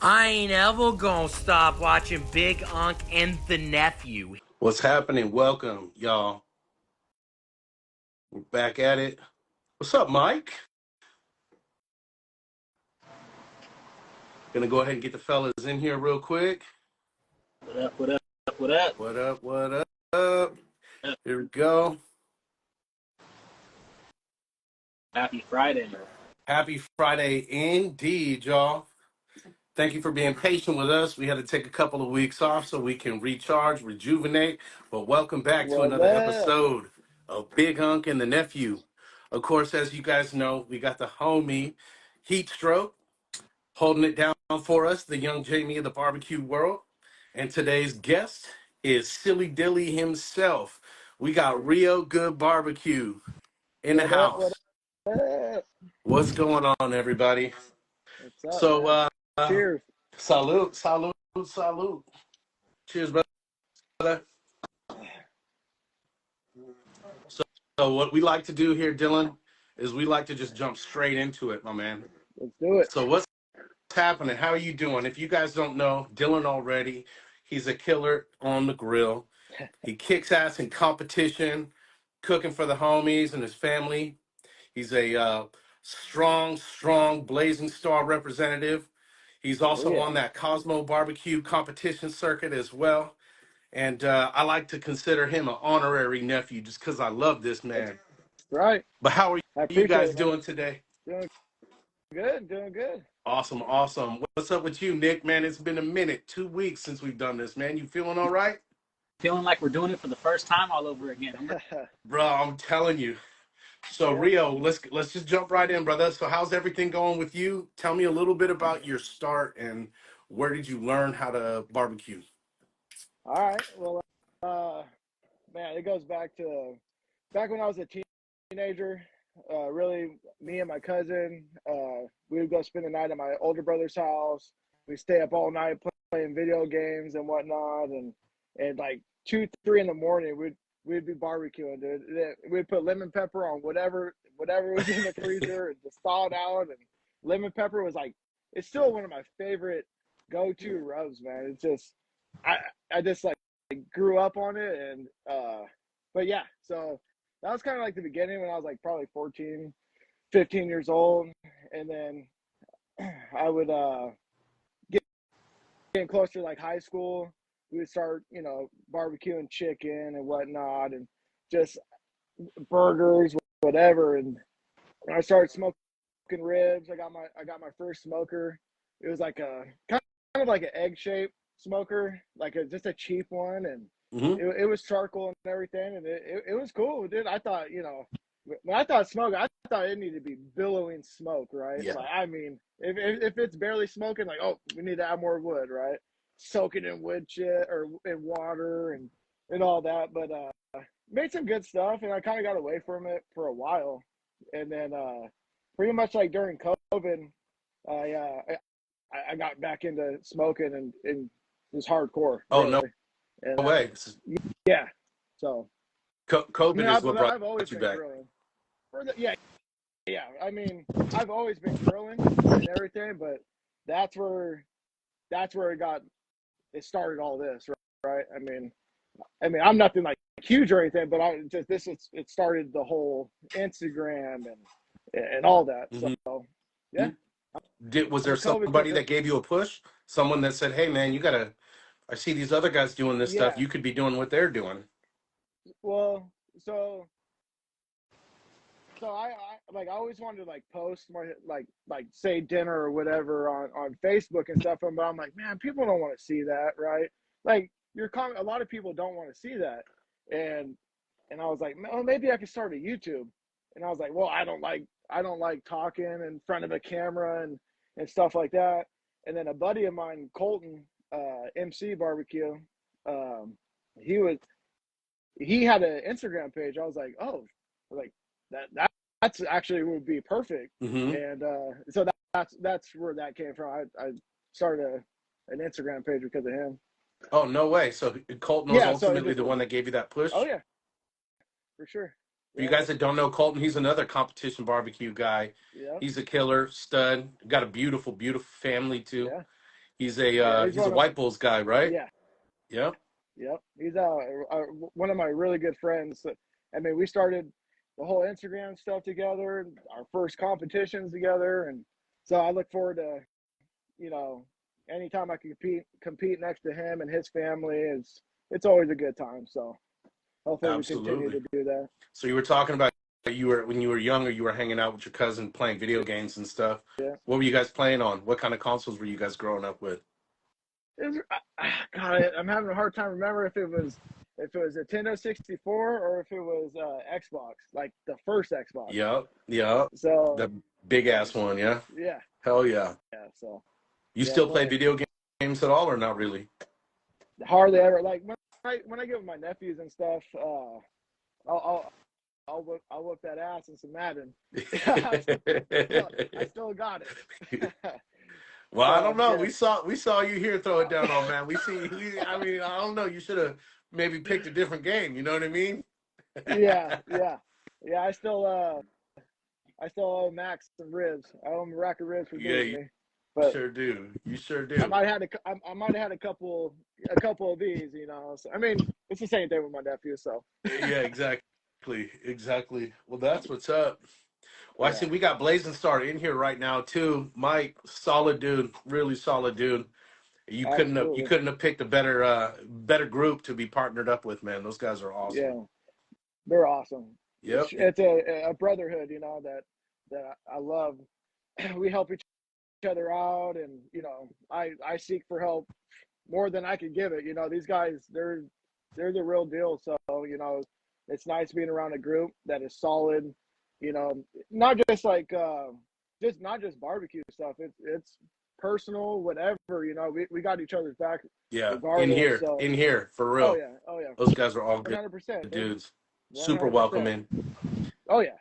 I ain't ever gonna stop watching Big Unc and the Nephew. What's happening? Welcome, y'all. We're back at it. What's up, Mike? Gonna go ahead and get the fellas in here real quick. What up, what up, what up? What up, what up? Here we go. Happy Friday. Happy Friday indeed, y'all. Thank you for being patient with us. We had to take a couple of weeks off so we can recharge, rejuvenate. But welcome back to What's another up? episode of Big Unc and the Nephew. Of course, as you guys know, we got the homie Heat Stroke holding it down for us, the young Jamie of the barbecue world. And today's guest is Silly Dilly himself. We got Rio Good Barbecue in the What up? What house. up? What's going on, everybody? What's up, So, man? Cheers. salute, salute, salute. Cheers, brother. So, what we like to do here, Dylan, is we like to just jump straight into it, my man. Let's do it. So, what's happening? How are you doing? If you guys don't know, Dylan already, he's a killer on the grill. He kicks ass in competition, cooking for the homies and his family. He's a strong Blazing Star representative. He's Oh also yeah. on that Cosmo barbecue competition circuit as well. And I like to consider him an honorary nephew just because I love this That's man. right. But how are I you appreciate guys it, man. doing today? Doing good. Doing good. Awesome, awesome. What's up with you, Nick? Man, it's been a minute, 2 weeks since we've done this, man. You feeling all right? Feeling like we're doing it for the first time all over again. Bro, I'm telling you. So Yeah. Rio, let's just jump right in, brother. So how's everything going with you? Tell me a little bit about your start and where did you learn how to barbecue? All right. Well, uh, man, it goes back when I was a teenager. Really, me and my cousin, we would go spend the night at my older brother's house. We stay up all night playing video games and whatnot, and like 2, 3 in the morning, we'd be barbecuing, dude. We'd put lemon pepper on whatever was in the freezer and just thaw it out. And lemon pepper was like, it's still one of my favorite go-to rubs, man. It's just, I I just like grew up on it, and but yeah, so that was kind of like the beginning when I was like probably 14, 15 years old. And then I would get getting closer to like high school, we would start, barbecuing chicken and whatnot, and just burgers, whatever. And when I started smoking ribs, I got my first smoker. It was like a kind of like an egg shaped smoker, like just a cheap one. And Hmm. it was charcoal and everything, and it was cool, dude. I thought, when I thought smoke, I thought it needed to be billowing smoke, right? Yeah. Like, I mean, if it's barely smoking, like, oh, we need to add more wood, right? Soak it in wood chip or in water and all that. But made some good stuff, and I kind of got away from it for a while. And then pretty much like during COVID, I uh, I got back into smoking, and it was hardcore, Oh, really. no And way. yeah, so I COVID mean, is what brought I've always you been back. grilling. Yeah, yeah. I mean, I've always been grilling and everything, but that's where it started all this, right? I mean, I'm nothing like huge or anything, but I just it started the whole Instagram and all that. Hmm. So yeah, Was there after COVID somebody kicked that up, gave you a push? Someone that said, "Hey, man, I see these other guys doing this stuff. yeah. You could be doing what they're doing." Well, so I always wanted to like post my like say dinner or whatever on Facebook and stuff, but I'm like, man, people don't want to see that, right? Like a lot of people don't want to see that. And I was like, well, maybe I could start a YouTube. And I was like, well, I don't like talking in front of a camera and stuff like that. And then a buddy of mine, Colton, MC Barbecue, um, he was he had an Instagram page. I was like, oh, like that's actually would be perfect. Hmm. And so that's where that came from. I started an Instagram page because of him. Oh, no way. So Colton was Yeah, so it ultimately just the one that gave you that oh push. yeah, for sure. For you Yeah, guys that don't know Colton, he's another competition barbecue guy. yeah, He's a killer stud. Got a beautiful family too. yeah. He's Yeah, a he's he's a one of White Bulls guy, right? yeah, Yep. yep. He's one of my really good friends. I mean, we started the whole Instagram stuff together, our first competitions together, and so I look forward to, you know, anytime I can compete next to him and his family. It's always a good time. So hopefully we continue Absolutely. to do that. So you were talking about you were when you were younger, you were hanging out with your cousin playing video games and stuff. Yeah. What were you guys playing on? What kind of consoles were you guys growing up with? God, I'm having a hard time remember if it was Nintendo 64 or if it was Xbox, like the first Xbox. Yep. Yep. So The big ass one, yeah. yeah, Hell yeah. yeah. So You yeah, still play video games at all or not really? hardly ever. Like when I get with my nephews and stuff, I'll whip that ass in some Madden. I still got it. Well, I don't know. Yeah. We saw you here throw it down on man. I mean, I don't know. You should have maybe picked a different game. You know what I mean? Yeah, yeah, yeah. I still owe Max some ribs. I owe him a rack of ribs for Yeah, beating you me. But sure do. You sure I do. might have had a couple of these, you know. So I mean, it's the same thing with my nephew. So Yeah, exactly. Well, that's what's up. Well, I see yeah, we got Blazing Star in here right now too. Mike, solid dude, really solid dude. You absolutely. couldn't have picked a better group to be partnered up with, man. Those guys are awesome. Yeah, they're awesome. Yep. It's a brotherhood, you know, that I love. We help each other out, and you know, I seek for help more than I can give it. You know, these guys, they're the real deal. So, you know, it's nice being around a group that is solid, you know, not just like not just barbecue stuff. It's personal, whatever, you know, we got each other's back Yeah. regardless. So In here, for oh real. yeah, oh yeah, Those guys are all good 100%, dude. dudes. Super 100%. welcoming. Oh yeah.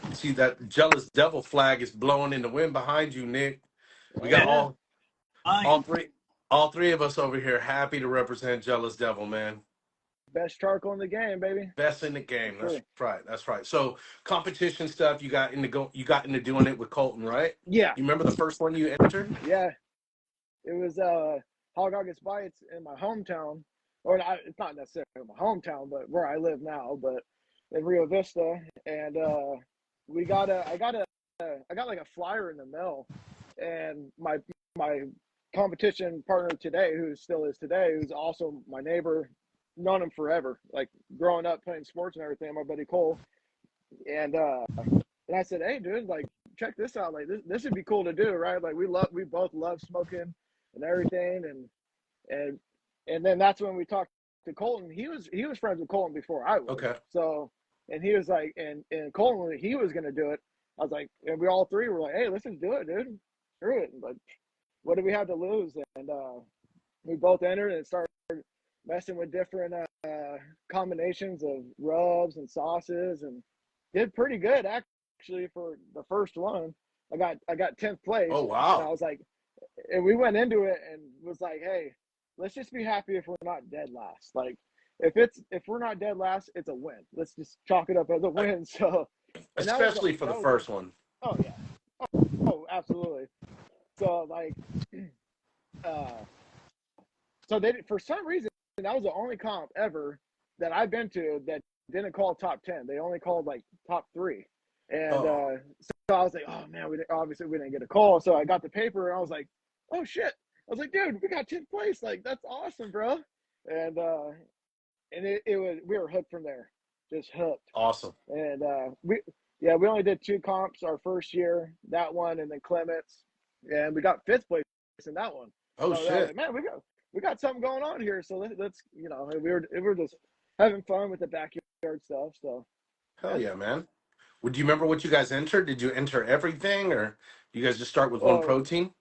You see that jealous devil flag is blowing in the wind behind you, Nick. We Oh got yeah. all three of us over here happy to represent Jealous Devil, man. Best charcoal in the game, baby. Best in the game. For That's sure. right. That's right. So competition stuff, you got into doing it with Colton, right? Yeah. You remember the first one you entered? Yeah. It was Hog August Bites in my hometown, or not, it's not necessarily my hometown, but where I live now, but in Rio Vista, and I got like a flyer in the mail, and my competition partner today, who still is today, who's also my neighbor, known him forever, like growing up playing sports and everything, my buddy Cole, and I said, hey dude, like check this out, like this would be cool to do, right? Like we both love smoking and everything, and then that's when we talked to Colton. He was friends with Colton before I was. Okay. So, and he was like, and Colton, when he was gonna do it, I was like, and we all three were like, hey, let's just do it, dude. Screw it. Like, what do we have to lose? And we both entered and started messing with different combinations of rubs and sauces, and did pretty good actually for the first one. I got 10th place. Oh And wow. I was like, and we went into it and was like, hey, let's just be happy if we're not dead last. Like if we're not dead last, it's a win. Let's just chalk it up as a win. So Especially for the first one. Oh yeah. Oh, absolutely. So like so they, for some reason, that was the only comp ever that I've been to that didn't call top 10. They only called like top 3. And so I was like, oh man, obviously we didn't get a call. So I got the paper and I was like, oh shit. I was like, dude, we got 10th place. Like, that's awesome, bro. And it was, we were hooked from there, just hooked. Awesome. And we only did 2 comps our first year, that one and then Clements, and we got 5th place in that one. Oh so shit. Like, man, we got something going on here. So let's you know, we were just having fun with the backyard stuff. So Hell yeah, man. Would you remember what you guys entered? Did you enter everything, or you guys just start with one protein?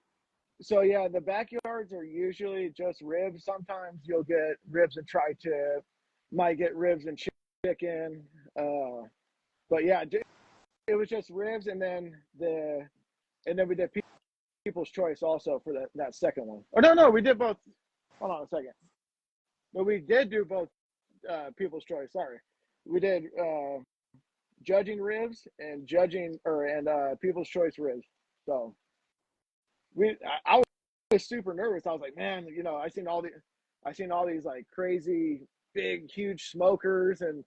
So yeah, the backyards are usually just ribs. Sometimes you'll get ribs and tri-tip, might get ribs and chicken. But yeah, it was just ribs, and then we did People's Choice also for that second one. Or no, we did both. Hold on a second. No, we did do both People's Choice. Sorry, we did judging ribs and People's Choice ribs. So I was super nervous. I was like, man, you know, I seen all these like crazy big huge smokers, and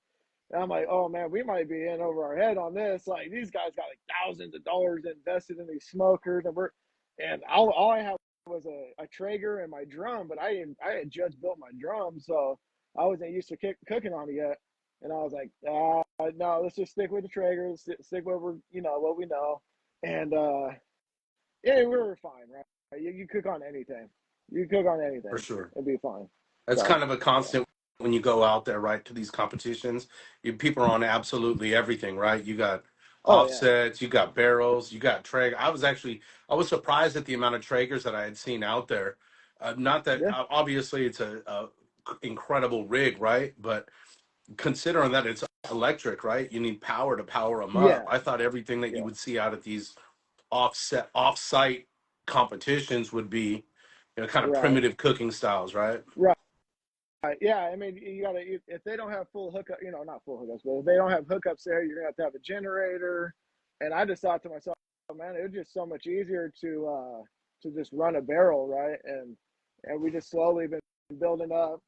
I'm like, oh man, we might be in over our head on this. Like these guys got like thousands of dollars invested in these smokers, and all I had was a Traeger and my drum, but I had just built my drum, so I wasn't used to cooking on it yet. And I was like, no, let's just stick with the Traeger, stick with what we know, and yeah, we were fine, right? You cook on anything, you cook on For anything, sure. it'd be fine. That's So kind of a yeah, constant when you go out there, right, to these competitions. People are on absolutely everything, right? You got oh yeah, offsets, you got barrels, you got Traeger. I was surprised at the amount of Traegers that I had seen out there. Not that yeah, obviously it's a incredible rig, right? But considering that it's electric, right? You need power to power them up. yeah, I thought everything that you yeah, would see out at these offsite competitions would be, kind of right. primitive cooking styles, right? Right. Yeah, I mean, you gotta if they don't have full hookup, not full hookups, but if they don't have hookups there, you're gonna have a generator. And I just thought to myself, oh, man, it was just so much easier to just run a barrel, right? And we just slowly been building up,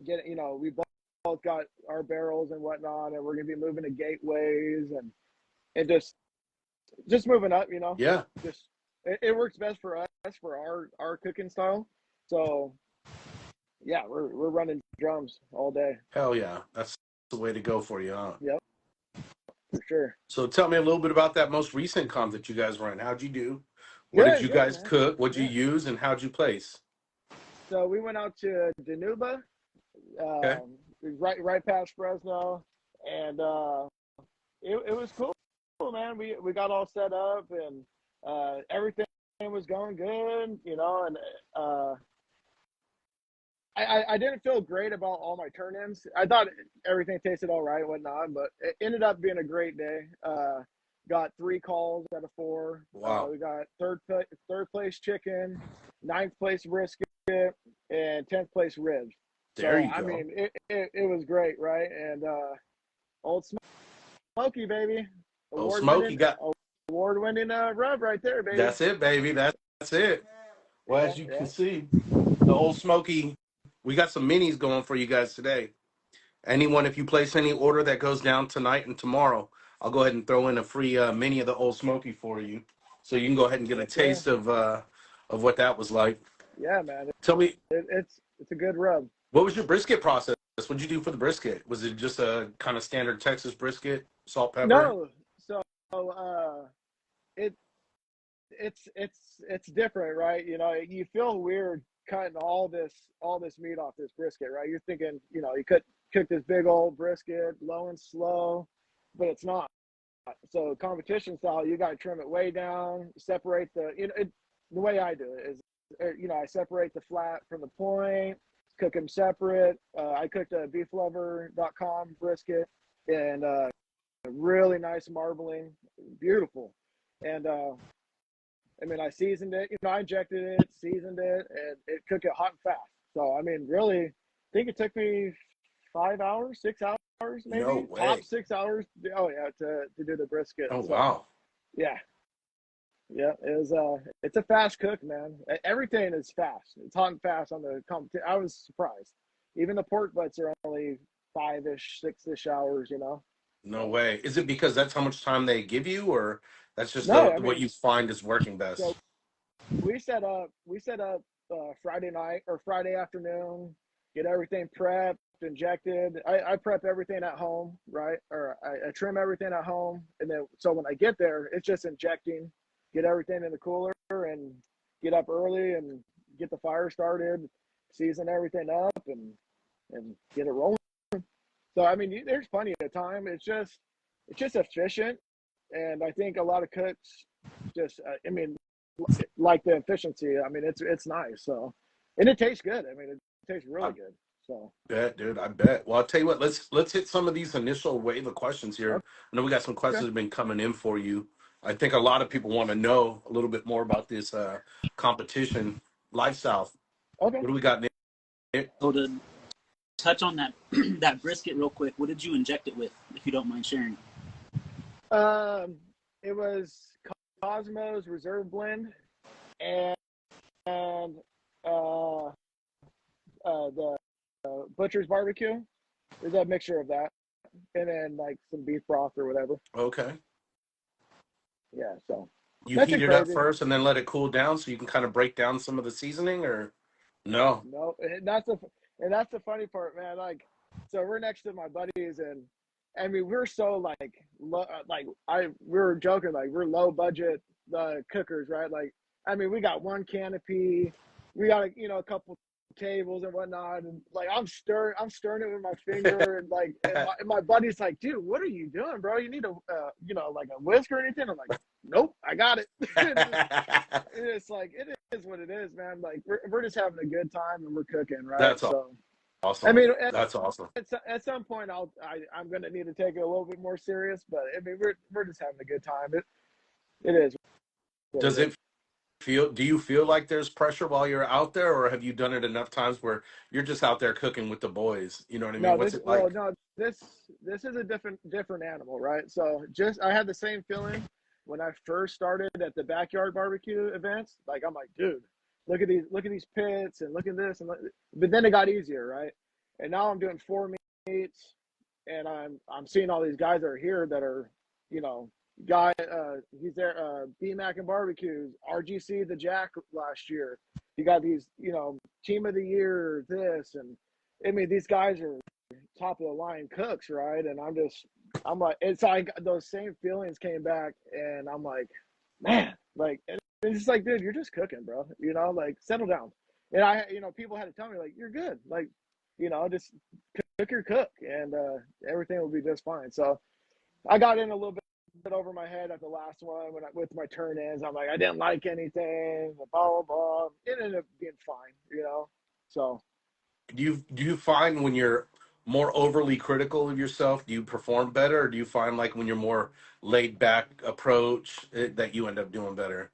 we both got our barrels and whatnot, and we're gonna be moving to gateways and just moving up, Yeah. just it works best for us for our cooking style. So yeah, we're running drums all day. Hell yeah. That's the way to go for you, huh? Yep, for sure. So tell me a little bit about that most recent comp that you guys ran. How'd you do? What did Good, you good, guys man. cook? What'd you Yeah. use and how'd you place? So we went out to Danuba, Okay. right past Fresno, and it was cool, man. We got all set up, and everything was going good, and uh, I didn't feel great about all my turn-ins. I thought everything tasted all right and whatnot, but it ended up being a great day. Got 3 calls out of 4. Wow. We got third place chicken, ninth place brisket, and 10th place ribs. There So you I go. mean, it was great, right? And Old Smoky, baby, Oh, award Smoke, winning you got award winning rub right there, baby. that's it, baby. That's it. Well, Yeah, as you can yeah. see, the Old Smoky, we got some minis going for you guys today. Anyone, if you place any order that goes down tonight and tomorrow, I'll go ahead and throw in a free mini of the Old Smoky for you, so you can go ahead and get a Yes, sir. taste of what that was like. Yeah, man. Tell me, It's a good rub. what was your brisket process? What'd you do for the brisket? Was it just a kind of standard Texas brisket, salt, pepper? No, so it it's different, right? You feel weird cutting all this meat off this brisket, right? You're thinking, you cook this big old brisket low and slow, but it's not. So competition style, you got to trim it way down, separate the way I do it is, I separate the flat from the point, cook them separate. I cooked a beeflover.com brisket, and really nice marbling, beautiful. And I mean, I seasoned it. I injected it, seasoned it, and it cooked it hot and fast. So I mean, really, I think it took me 5 hours, 6 hours, No maybe top way. 6 hours. Oh yeah, to do the brisket. Oh So wow. yeah, yeah, it's a fast cook, man. Everything is fast. It's hot and fast on the competition. I was surprised. Even the pork butts are only 5-ish, 6-ish hours. No So way. Is it because that's how much time they give you, or that's just no, I what mean, you find is working so best? we set up Friday night or Friday afternoon, get everything prepped, injected. I prep everything at home, right? Or I trim everything at home, and then so when I get there, it's just injecting, get everything in the cooler, and get up early and get the fire started, season everything up, and get it rolling. So I mean, there's plenty of time. It's just efficient, and I think a lot of cooks just I mean, like the efficiency. I mean, it's nice. So, and it tastes good. I mean, it tastes I really good. So, bet, dude. I bet. Well, I'll tell you what. Let's hit some of these initial wave of questions here. I know we got some questions okay, that have been coming in for you. I think a lot of people want to know a little bit more about this competition lifestyle. okay. What do we got, Nick? So to touch on that that brisket real quick, what did you inject it with, if you don't mind sharing? Um, it was Cosmos Reserve Blend, and uh, the butcher's barbecue. There's a mixture of that, and then like some beef broth or whatever. Okay. Yeah, so You nothing heat it up crazy. first and then let it cool down so you can kind of break down some of the seasoning, or no? No, and that's the funny part, man. Like, so we're next to my buddies, and I mean we're so like we were joking like we're low budget cookers, right? Like, I mean we got one canopy, we got a couple tables and whatnot, and like I'm stirring it with my finger, and like and my buddy's like, dude, what are you doing, bro? You need a like a whisk or anything? I'm like, nope, I got it. It's like it is what it is, man. Like we're just having a good time and we're cooking, right? That's So I awesome. mean, That's awesome. at some point I'm gonna need to take it a little bit more serious, but I mean we're just having a good time. It is what Does it is. it do you feel like there's pressure while you're out there, or have you done it enough times where you're just out there cooking with the boys? You know what I mean? No, What's it like? this is a different animal, right? So just I had the same feeling when I first started at the backyard barbecue events. Like I'm like, dude, look at these pits and look at this but then it got easier, right? And now I'm doing four meats, and I'm seeing all these guys that are here that are, you know, he's there, BMAC and barbecues, RGC the Jack last year. You got these, team of the year, this, and I mean these guys are top of the line cooks, right? And I'm like, it's like those same feelings came back, and I'm like, man, like, and it's just like, dude, you're just cooking, bro. Like settle down. And people had to tell me like, you're good, like, just cook your cook, and everything will be just fine. So I got in a little bit over my head at the last one with my turn-ins. I'm like, I didn't like anything, blah blah blah. It ended up being fine. So Do you find when you're more overly critical of yourself, do you perform better, or do you find like when you're more laid back approach that you end up doing better?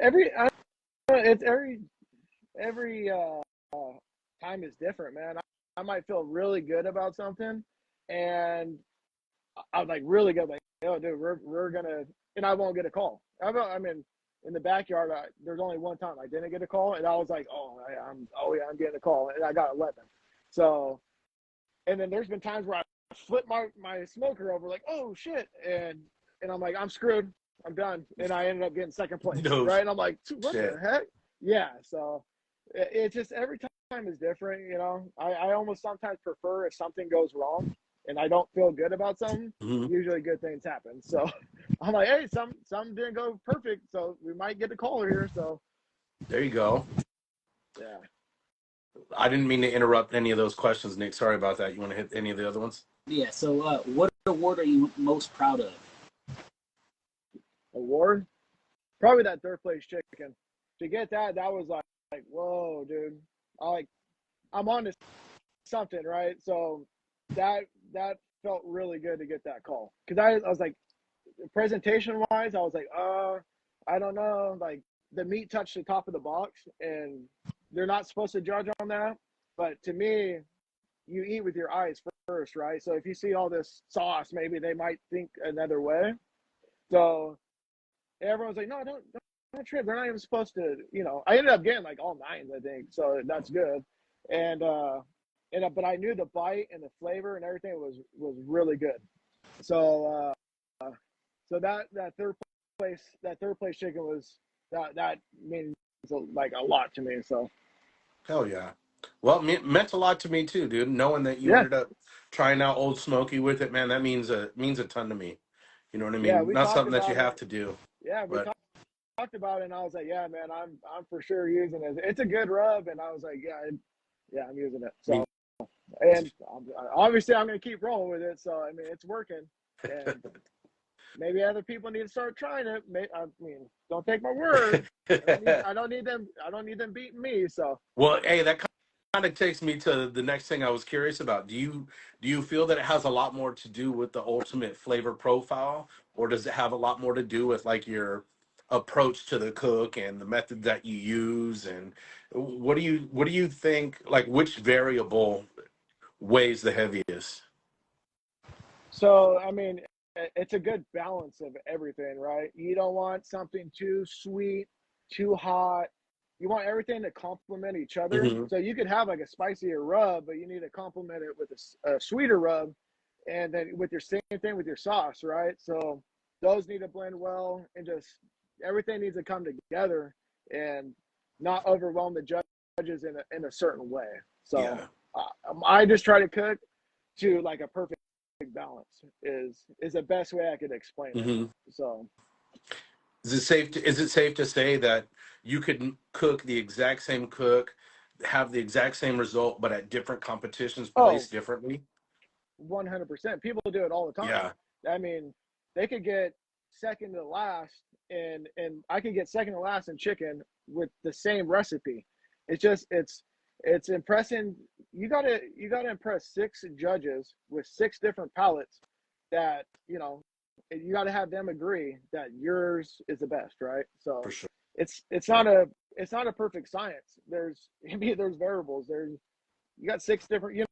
it's every time is different, man. I might feel really good about something, and I'm like really good, like, oh, dude, we're gonna, and I won't get a call. I mean, in the backyard, there's only one time I didn't get a call, and I was like, oh yeah, I'm getting a call, and I got 11. So, and then there's been times where I flip my smoker over, like, oh shit, and I'm like, I'm screwed, I'm done, and I ended up getting second place, No right? And I'm like, what shit. the heck? Yeah. So it's just every time is different, I almost sometimes prefer if something goes wrong and I don't feel good about something, Mhm. usually good things happen. So I'm like, hey, some didn't go perfect, so we might get a call here. So There you go. yeah. I didn't mean to interrupt any of those questions, Nick. Sorry about that. You want to hit any of the other ones? Yeah. So, what award are you most proud of? Award? Probably that third place chicken. To get that was like whoa, dude. I'm on to something, right? So that felt really good to get that call. Cause I was like, presentation wise, I was like, I don't know. Like the meat touched the top of the box, and they're not supposed to judge on that. But to me, you eat with your eyes first, right? So if you see all this sauce, maybe they might think another way. So everyone's like, no, don't trip. They're not even supposed to. I ended up getting like all nines, I think. So that's good. And but I knew the bite and the flavor and everything was really good. So so that third place chicken was that means like a lot to me. So Hell yeah. Well, it meant a lot to me too, dude. Knowing that you yeah, ended up trying out Old Smoky with it, man, that means a ton to me. You know what I yeah, mean? we Not talked something that you about have it. to do, Yeah, we but talked about it, and I was like, yeah, man, I'm for sure using it. It's a good rub, and I was like, yeah, I'm using it. I mean, So and obviously I'm gonna keep rolling with it. So I mean, it's working, and maybe other people need to start trying it. I mean, don't take my word. I don't need them beating me. So well, hey, that kind of takes me to the next thing I was curious about. Do you feel that it has a lot more to do with the ultimate flavor profile, or does it have a lot more to do with like your approach to the cook and the method that you use? And what do you think? Like, which variable weighs the heaviest? so I mean, it's a good balance of everything, right? You don't want something too sweet, too hot, you want everything to complement each other. Mm-hmm. So you could have like a spicier rub, but you need to complement it with a sweeter rub, and then with your same thing with your sauce, right? So those need to blend well, and just everything needs to come together and not overwhelm the judges in a certain way. So Yeah. I just try to cook to like a perfect balance is the best way I could explain it. Mm-hmm. So Is it safe to say that you could cook the exact same cook, have the exact same result, but at different competitions oh, placed differently? 100%. People do it all the time. Yeah. I mean, they could get second to last, and I could get second to last in chicken with the same recipe. It's just it's impressing. You gotta impress 6 judges with 6 different palates that you got to have them agree that yours is the best, right? For So sure. it's not a perfect science. There's variables. You got 6 different.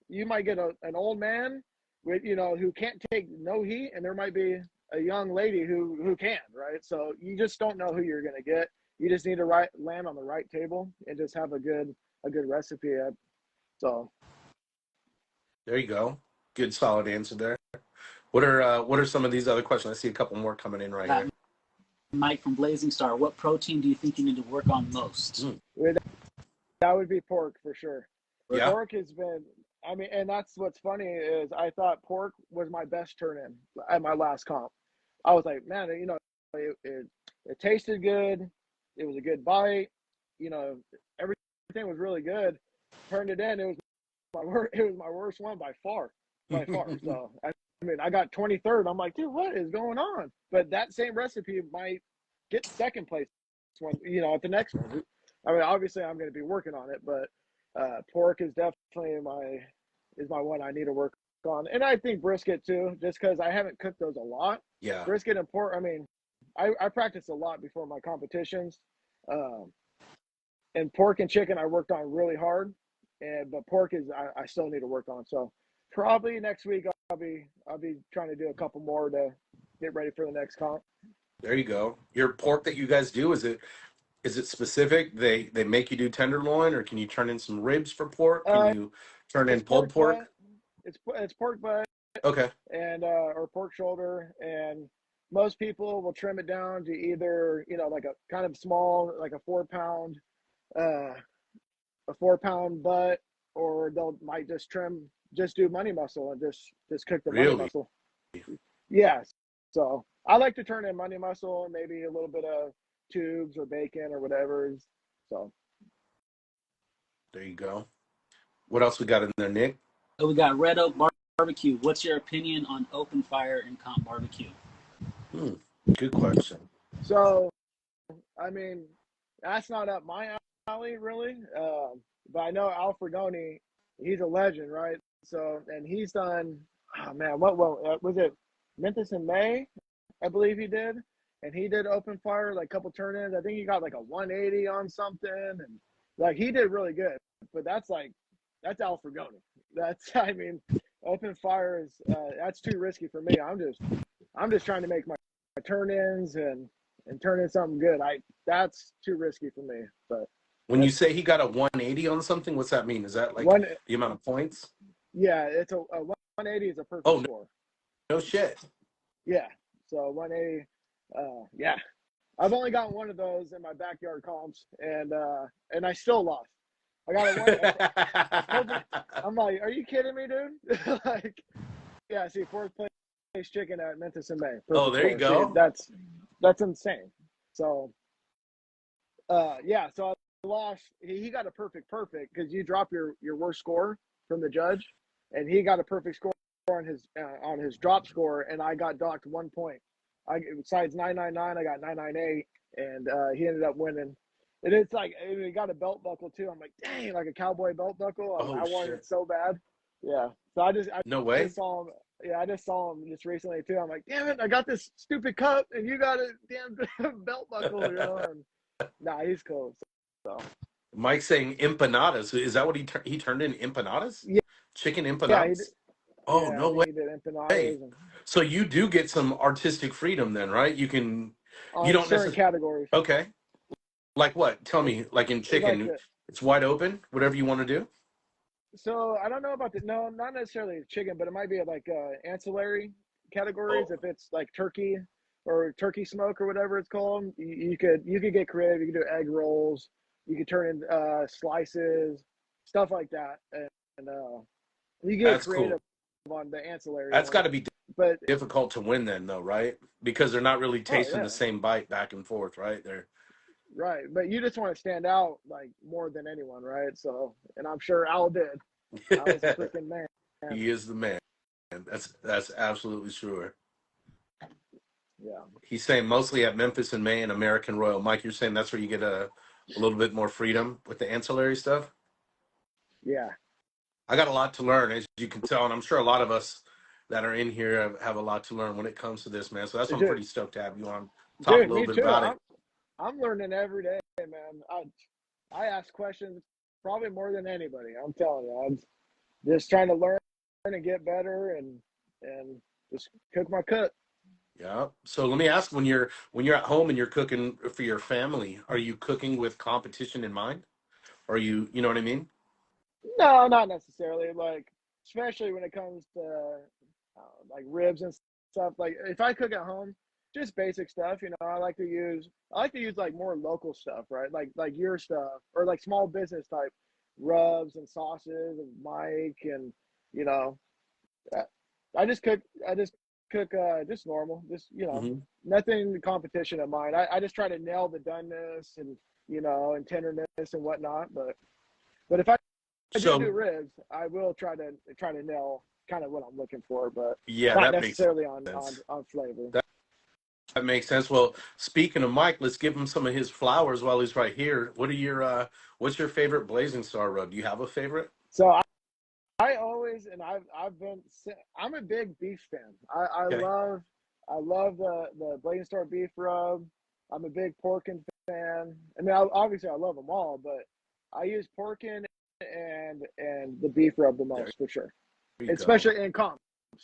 You might get an old man with who can't take no heat, and there might be a young lady who can, right? So you just don't know who you're gonna get. You just need to land on the right table and just have a good recipe. So There you go. Good solid answer there. What are some of these other questions? I see a couple more coming in right here. Mike from Blazing Star, what protein do you think you need to work on most? that would be pork for sure. Yeah. Pork has been, I mean, and that's what's funny is I thought pork was my best turn in at my last comp. I was like, man, it tasted good. It was a good bite. Everything was really good. Turned it in. It was my worst one by far. So I mean, I got 23rd. I'm like, dude, what is going on? But that same recipe might get second place at the next one. I mean, obviously I'm going to be working on it, but pork is definitely my one I need to work on. And I think brisket too, just because I haven't cooked those a lot. Yeah. Brisket and pork, I mean, I practice a lot before my competitions. And pork and chicken I worked on really hard. But pork is I still need to work on. So probably next week I'll be trying to do a couple more to get ready for the next comp. There you go. Your pork that you guys do, is it specific? They make you do tenderloin, or can you turn in some ribs for pork? Can you turn in pulled pork? It's pork butt. Okay. And or pork shoulder, and most people will trim it down to either like a kind of small, like a 4-pound butt, or might just do money muscle and just cook the money muscle. Yes. So I like to turn in money muscle and maybe a little bit of tubes or bacon or whatever. So there you go. What else we got in there, Nick? We got Red Oak Barbecue. What's your opinion on open fire and comp barbecue? Good question. So, I mean, that's not up my alley really, but I know Al Fregoni, he's a legend, right? So, and he's done. Oh man, what was it? Memphis in May, I believe he did, and he did open fire like a couple turn-ins. I think he got like a 180 on something, and like he did really good. But that's Al Fregoni. I mean, open fire is that's too risky for me. I'm just trying to make my turn-ins and turn in something good. That's too risky for me. But when you say he got a 180 on something, what's that mean? Is that like the amount of points? Yeah, it's a 180 is a perfect score. No shit. Yeah. So 180. Yeah. I've only got one of those in my backyard comps, and I still lost. I got a one. I'm like, are you kidding me, dude? Like, yeah. See, 4th place chicken at Memphis in May. Oh, there you go. See, that's insane. So, yeah. So I lost. He got a perfect because you drop your worst score from the judge, and he got a perfect score on his drop score, and I got docked 1 point. Besides 999, I got 998, and he ended up winning. And it's like he got a belt buckle too. I'm like, dang, like a cowboy belt buckle. I wanted it so bad. Yeah. So I no way. Just saw him. Yeah, I just saw him just recently too. I'm like, damn it, I got this stupid cup, and you got a damn belt buckle. And nah, he's cool. So. Mike's saying empanadas. Is that what he turned in? Empanadas? Yeah. Chicken empanadas? Yeah, no way. He did empanadas. So you do get some artistic freedom then, right? You don't certain categories. Okay. Like what? Tell me. Like in It's like chicken, it's wide open. Whatever you want to do. so I don't know about the no, not necessarily chicken, but it might be like ancillary categories. Oh, If it's like turkey or turkey smoke or whatever it's called, you could get creative. You could do egg rolls. You could turn in slices, stuff like that, and you get that's creative cool. on the ancillary That's got ones. to be But difficult to win then, though, right? Because they're not really oh tasting the yeah, same bite back and forth, right? They're right. But you just want to stand out like more than anyone, right? So, and I'm sure Al did. Al's a freaking man. he is the man. That's absolutely sure. Yeah. He's saying mostly at Memphis and May and American Royal. Mike, you're saying that's where you get a little bit more freedom with the ancillary stuff? Yeah. I got a lot to learn, as you can tell, and I'm sure a lot of us that are in here have a lot to learn when it comes to this, man. So that's why I'm Dude, pretty stoked to have you on. Talk a dude, little me bit too. about I'm it. I'm learning every day, man. I ask questions probably more than anybody. I'm telling you. I'm just trying to learn and get better and just cook my cook. Yeah. So let me ask, when you're at home and you're cooking for your family, are you cooking with competition in mind? Or you know what I mean? No, not necessarily. Like especially when it comes to like ribs and stuff. Like if I cook at home, just basic stuff. You know, I like to use like more local stuff, right? Like your stuff or like small business type rubs and sauces and Mike and you know uh, I just cook just normal, just Hmm. nothing competition of mine. I just try to nail the doneness and and tenderness and whatnot. But if I do So ribs, I will try to nail kind of what I'm looking for, but yeah, not that makes necessarily on sense. flavor. That makes sense. Well, speaking of Mike, let's give him some of his flowers while he's right here. What's your favorite Blazing Star rub? Do you have a favorite? So I always and I'm a big beef fan. Okay. I love the Blazing Star beef rub. I'm a big porkin fan. I mean, obviously I love them all, but I use porkin and the beef rub the There most for sure, you go. especially in comps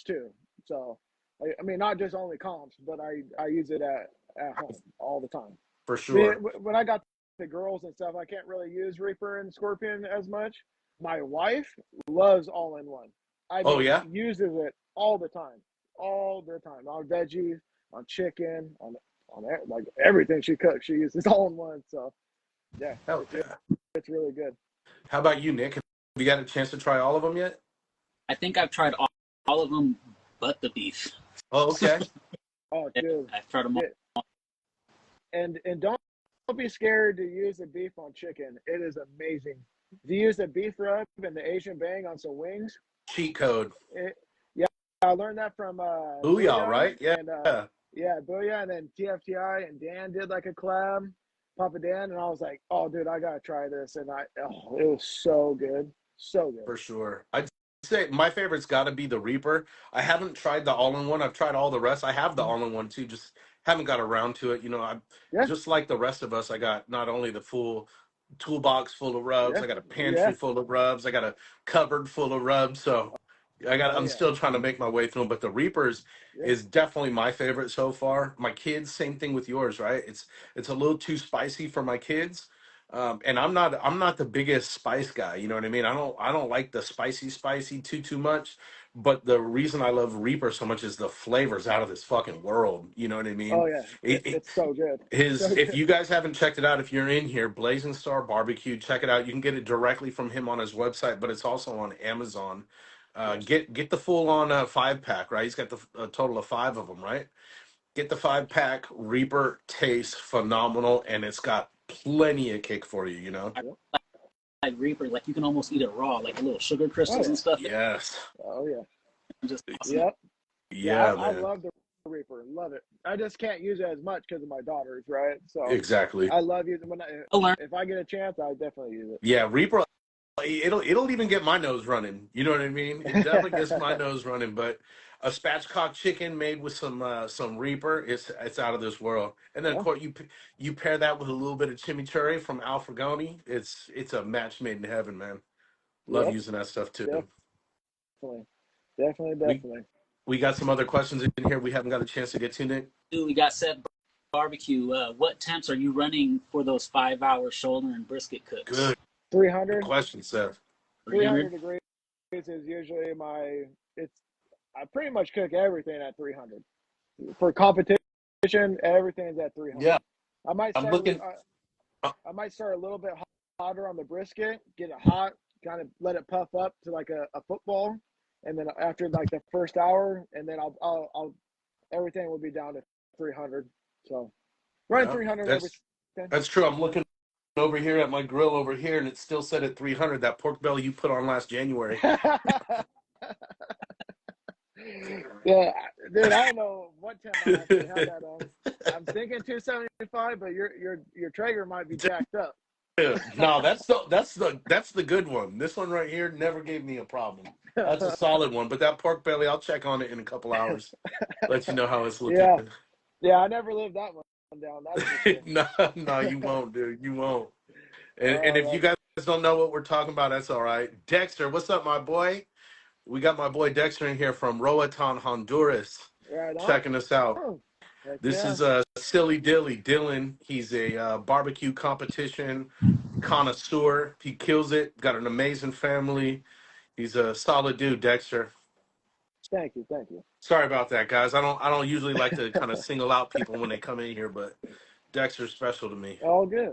too. So I mean, not just only comps, but I use it at home all the time. For I mean, sure. when I got the girls and stuff, I can't really use Reaper and Scorpion as much. My wife loves all in one. I Oh mean, yeah? uses it all the time on veggies, on chicken, like everything she cooks. She uses all in one. So yeah, Hell yeah. it's really good. How about you, Nick? Have you got a chance to try all of them yet? I think I've tried all of them but the beef. Oh, okay. Oh, Yeah, dude, I've tried them all. yeah. And don't be scared to use the beef on chicken. It is amazing. If you use the beef rub and the Asian bang on some wings, Cheat code. yeah, I learned that from Booyah, Booyah right? Yeah. and yeah, Booyah, and then TFTI and Dan did like a collab, Papa Dan, and I was like, oh, dude, I gotta try this, and it was so good, so good. For sure. I'd say my favorite's got to be the Reaper. I haven't tried the all-in-one. I've tried all the rest. I have the all-in-one too, just haven't got around to it. I'm Yeah, just like the rest of us. I got not only the full toolbox full of rubs, yeah, I got a yeah, pantry full of rubs, I got a cupboard full of rubs. So oh I'm yeah, still trying to make my way through them, but the Reapers yeah, is definitely my favorite so far. My kids, same thing with yours, right? It's a little too spicy for my kids. And I'm not the biggest spice guy, you know what I mean? I don't like the spicy too much. But the reason I love Reaper so much is the flavors out of this fucking world. You know what I oh mean? yeah. It, It's so good, so his If good. you guys haven't checked it out, if you're in here, Blazing Star Barbecue, check it out. You can get it directly from him on his website, but it's also on Amazon. Yes, Get the full on 5 pack, right? He's got a total of 5 of them, right? Get the 5 pack. Reaper tastes phenomenal, and it's got plenty of kick for you. You know. I yep. like Reaper, like you can almost eat it raw, like little sugar Oh crystals yeah, and stuff. Yes. oh yeah, It's just awesome. yep. Yeah, Yeah, I man. love the Reaper. Love it. I just can't use it as much because of my daughters, right? So Exactly. I love using I learned. if I get a chance, I definitely use Yeah, Reaper. It'll even get my nose running. You know what I mean? It definitely gets my it. nose running. But a spatchcock chicken made with some Reaper, it's out of this world. And then of Yeah, course you pair that with a little bit of chimichurri from Alfregoni. It's a match made in heaven, man. Love yep, using that stuff too. definitely, definitely, We definitely. we got some other questions in here we haven't got a chance to get to, Nick. Dude, we got Seth barbecue, what temps are you running for those 5 hour shoulder and brisket cooks? Good 300. question, Seth. 300 degrees is usually I pretty much cook everything at 300. For competition, everything's at 300. Yeah, I might I'm start looking. I might start a little bit hotter on the brisket, get it hot, kind of let it puff up to like a football, and then after like the first hour, and then I'll everything will be down to 300. So running Yeah, 300 every. that's true. I'm looking over here at my grill over here, and it's still set at 300. That pork belly you put on last January. Yeah, dude, I don't know what temp I actually have that on. I'm thinking 275, but your Traeger might be jacked up. No, that's the good one. This one right here never gave me a problem. That's a solid one. But that pork belly, I'll check on it in a couple hours. Let you know how it's looking. Yeah, I never lived that one down. That's for sure. No, you won't, dude. You won't. And if you guys don't know what we're talking about, that's all right. Dexter, what's up, my boy? We got my boy Dexter in here from Roatan, Honduras, Right on. checking us out. Heck This yeah. is Silly Dilly Dylan. He's a barbecue competition connoisseur. He kills it. Got an amazing family. He's a solid dude, Dexter. Thank you. Sorry about that, guys. I don't usually like to kind of single out people when they come in here, but Dexter's special to me. All good.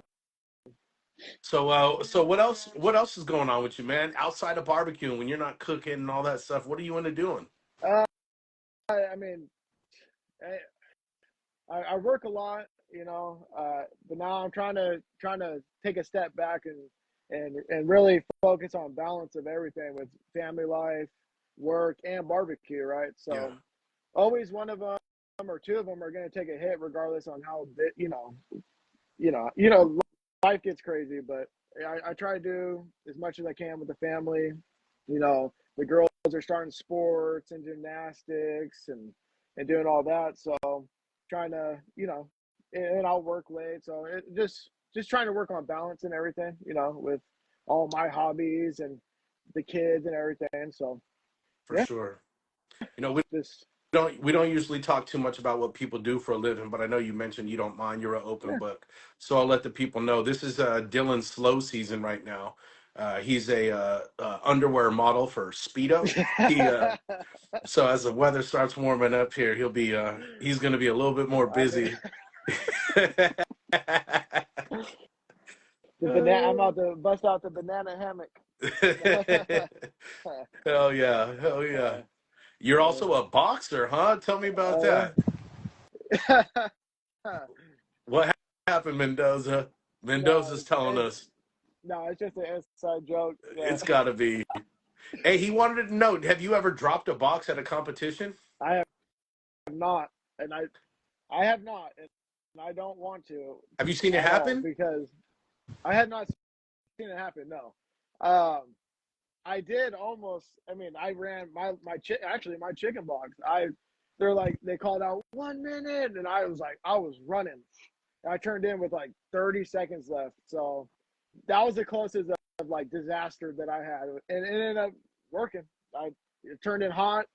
So what else is going on with you, man? Outside of barbecuing, when you're not cooking and all that stuff, what are you into doing? I mean, I work a lot, you know, but now I'm trying to take a step back and really focus on balance of everything with family life, work, and barbecue, right? So Yeah. always one of them or two of them are going to take a hit regardless on how life gets crazy, but I try to do as much as I can with the family. You know, the girls are starting sports and gymnastics and doing all that. So trying to, and I'll work late. So it just trying to work on balance and everything, with all my hobbies and the kids and everything. So For sure. We just don't usually talk too much about what people do for a living, but I know you mentioned you don't mind. You're an open book, so I'll let the people know. This is Dylan's slow season right now. He's a underwear model for Speedo. So as the weather starts warming up here, he's going to be a little bit more busy. I'm about to bust out the banana hammock. Hell yeah. You're also a boxer, huh? Tell me about that. What happened, Mendoza? Mendoza's telling us. No, it's just an inside joke. It's got to be. Hey, he wanted to know, have you ever dropped a box at a competition? I have not, and I have not, and I don't want to. Have you seen it happen? Because I have not seen it happen, no. I did almost. I mean, I ran my chicken box. They called out 1 minute, and I was running. I turned in with like 30 seconds left, so that was the closest of like disaster that I had, and it ended up working. It turned in hot,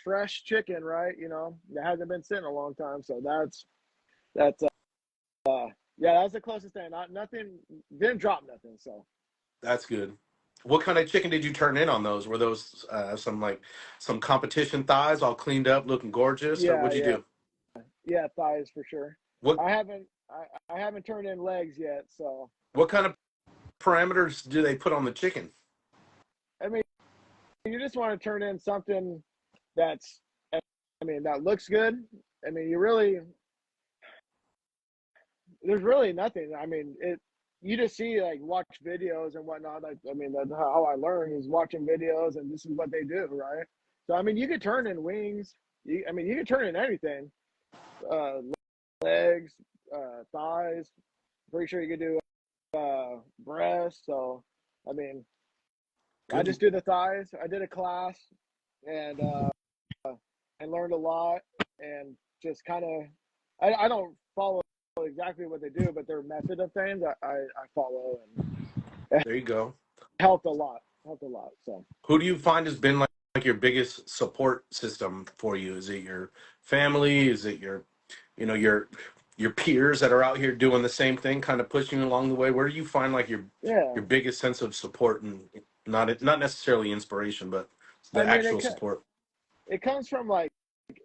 fresh chicken, right? That hasn't been sitting a long time, so that's that's the closest thing. Nothing, didn't drop nothing, so that's good. What kind of chicken did you turn in on those? Were those some competition thighs, all cleaned up, looking gorgeous? Yeah, or what'd you do? Yeah, thighs for sure. What I haven't turned in legs yet, so. What kind of parameters do they put on the chicken? I mean, you just want to turn in something that looks good. I mean, there's really nothing. I mean, you just see, like, watch videos and whatnot. That's how I learn, is watching videos, and this is what they do, right? So, I mean, you could turn in wings. You could turn in anything. Legs, thighs. Pretty sure you could do breasts. So, I mean, Good. I just do the thighs. I did a class and learned a lot, and just kind of, I don't follow exactly what they do, but their method of things I follow, and There you go. helped a lot. So Who do you find has been like your biggest support system for you? Is it your family? Is it your your peers that are out here doing the same thing, kind of pushing you along the way? Where do you find like Yeah. your biggest sense of support and not necessarily inspiration, but I the mean, actual support? it comes from like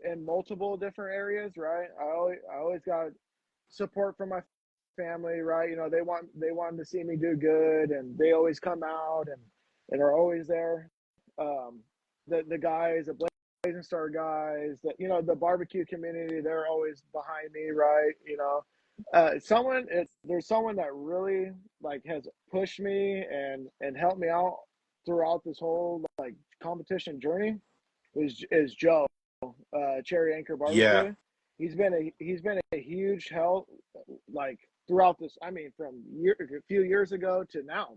in multiple different areas, right? I always got support from my family, right? You know, they want to see me do good, and they always come out and are always there. Um, the guys, the Blazing Star guys, the barbecue community, they're always behind me, right? You know, there's someone that really like has pushed me and helped me out throughout this whole like competition journey is Joe, Cherry Anchor Yeah, Barbecue. He's been a huge help, like throughout this. I mean, from a few years ago to now,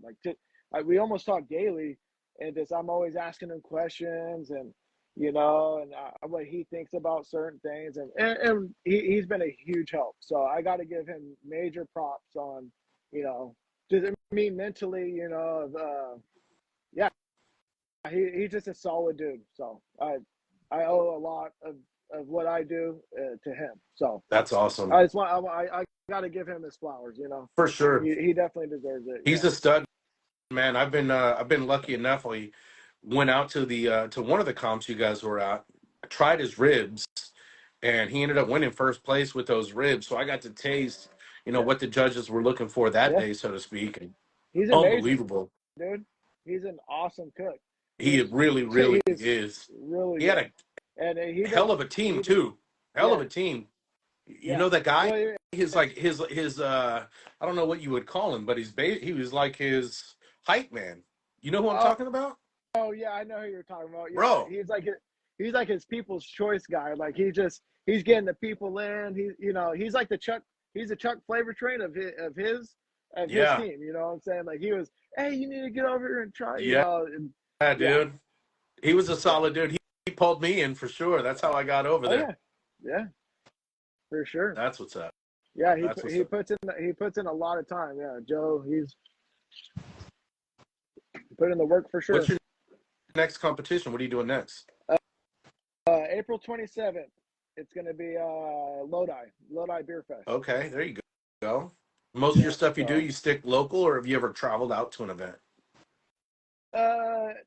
we almost talk daily, and just I'm always asking him questions and what he thinks about certain things, and he's been a huge help. So I got to give him major props on, you know, just me mentally, yeah, he's just a solid dude. So I owe a lot of what I do to him. So that's awesome. I just want I got to give him his flowers. You know, For sure. he definitely deserves it. He's Yeah. a stud, man. I've been lucky enough. I went out to the to one of the comps you guys were at. I tried his ribs, and he ended up winning first place with those ribs. So I got to taste, Yeah. what the judges were looking for that Yeah. day, so to speak. And He's amazing, unbelievable. dude. He's an awesome cook. He He's really, he really is is. really He had good, a and hell of a team he does, too. Hell of yeah, a team. You yeah. know that guy? Well, His like his I don't know what you would call him, but he was like his hype man. You know who I'm oh, talking about? oh yeah, I know who you're talking about. Yeah, Bro. he's like his people's choice guy. Like he's getting the people in. He's like he's the Chuck Flavor Train of his Yeah. team. You know what I'm saying? Like he was, hey, you need to get over here and try. Yeah, And yeah, dude. He was a yeah, solid dude. He pulled me in for sure. That's how I got over oh there. yeah, yeah, for sure. That's what's up. Yeah, That's what's he up. puts in a lot of time. Yeah, Joe, he's put in the work for What's sure. your next competition? What are you doing next? April 27th. It's gonna be Lodi Beer Fest. Okay, there you go. Most of your Yeah, stuff you do, so you stick local, or have you ever traveled out to an event?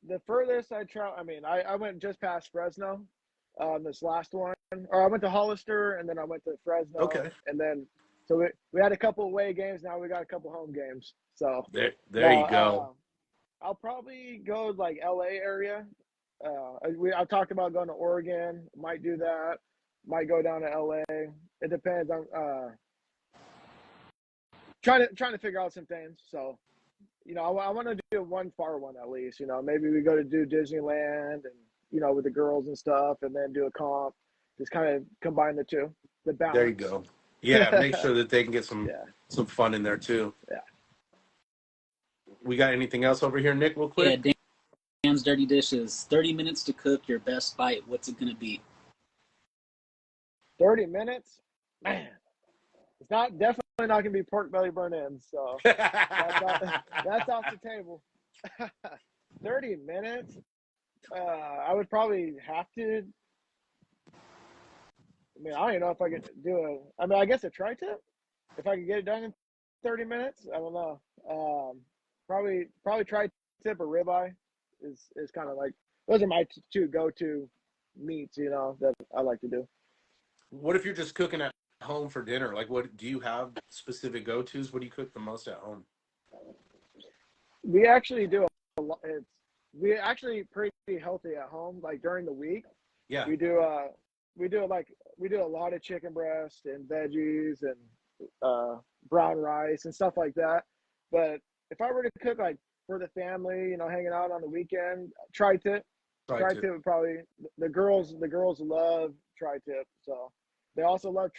the furthest I travel, I mean, I went just past Fresno, this last one, or I went to Hollister, and then I went to Fresno, Okay, and then so we had a couple away games. Now we got a couple home games. So there no, you go. I'll probably go like LA area. I talked about going to Oregon. Might do that. Might go down to LA. It depends on trying to figure out some things. So I want to do one far one at least. Maybe we go to do Disneyland and with the girls and stuff, and then do a comp. Just kind of combine the two, the There you balance. go. Yeah, make sure that they can get Yeah, some fun in there too. yeah. We got anything else over here, Nick? Real quick. Yeah, Dan's Dirty Dishes. 30 minutes to cook your best bite. What's it gonna be? 30 minutes, man. It's definitely not gonna be pork belly burn ends. So that's off the table. 30 minutes. I would probably have to. I mean, I don't even know if I could do I guess a tri-tip. If I could get it done in 30 minutes, I don't know. Probably tri-tip or ribeye is kind of like those are my two go-to meats. That I like to do. What if you're just cooking at home for dinner? Like, what do you have specific go-tos? What do you cook the most at home? We actually do a lot. We actually pretty healthy at home. Like during the week, Yeah, we do a lot of chicken breast and veggies and brown rice and stuff like that. But if I were to cook like for the family, hanging out on the weekend, tri-tip. try to. Tri-tip would probably the girls love tri-tip, so they also love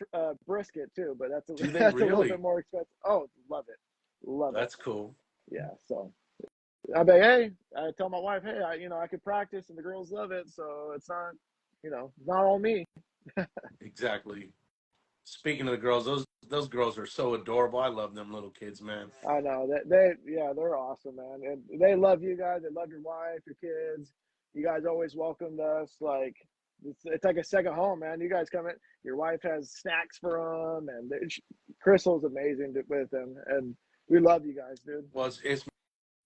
brisket too. But that's Do they that's a little really? bit more expensive. Oh, love it. That's cool. Yeah, so I bet hey, I tell my wife, hey, I could practice, and the girls love it, so it's not not all me. Exactly. Speaking of the girls, those girls are so adorable. I love them little kids, man. I know that they're awesome, man, and they love you guys. They love your wife, your kids. You guys always welcomed us. Like it's like a second home, man. You guys come in, your wife has snacks for them, and Crystal's amazing with them, and we love you guys, dude. Well, it's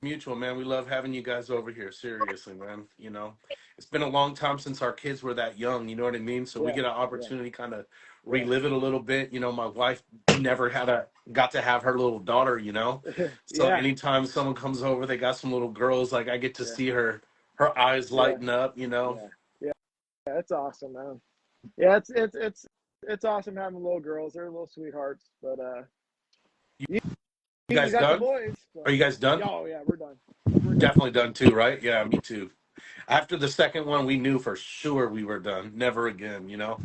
mutual, man. We love having you guys over here. Seriously, man. You know, it's been a long time since our kids were that young. You know what I mean? So we Yeah, get an yeah, opportunity kind of yeah, relive it a little bit. You know, my wife never got to have her little daughter. You know, so yeah, anytime someone comes over, they got some little girls. Like I get to yeah, see her eyes yeah, lighten up. You know, yeah, yeah. That's awesome, man. Yeah, it's awesome having little girls. They're little sweethearts, but you, you, you you guys got the done? boys. Are So. you guys done? Oh yeah, we're done. We're done. Definitely done too, right? Yeah, me too. After the second one, we knew for sure we were done. Never again, you know?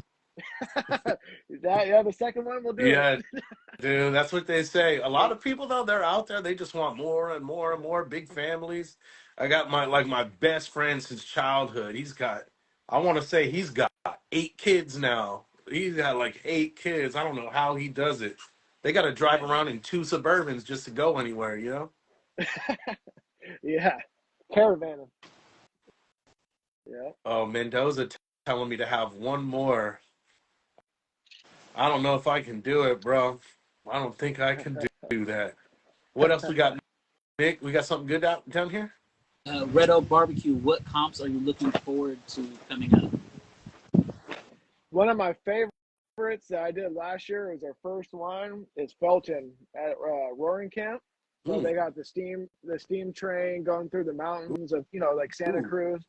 The second one will do Yeah, it. dude, that's what they say. A Yeah. lot of people though, they're out there, they just want more and more and more big families. I got my best friend since childhood. I want to say he's got 8 kids now. He's got like 8 kids. I don't know how he does it. They got to drive Man. around in 2 Suburbans just to go anywhere, you know? Yeah. Caravan. Yeah. Oh, Mendoza telling me to have one more. I don't know if I can do it, bro. I don't think I can do that. What else we got, Nick? We got something good down here? Red Oak Barbecue, what comps are you looking forward to coming up? One of my favorites that I did last year was our first one is Felton at Roaring Camp. So Mm. they got the steam train going through the mountains of like Santa Ooh. Cruz,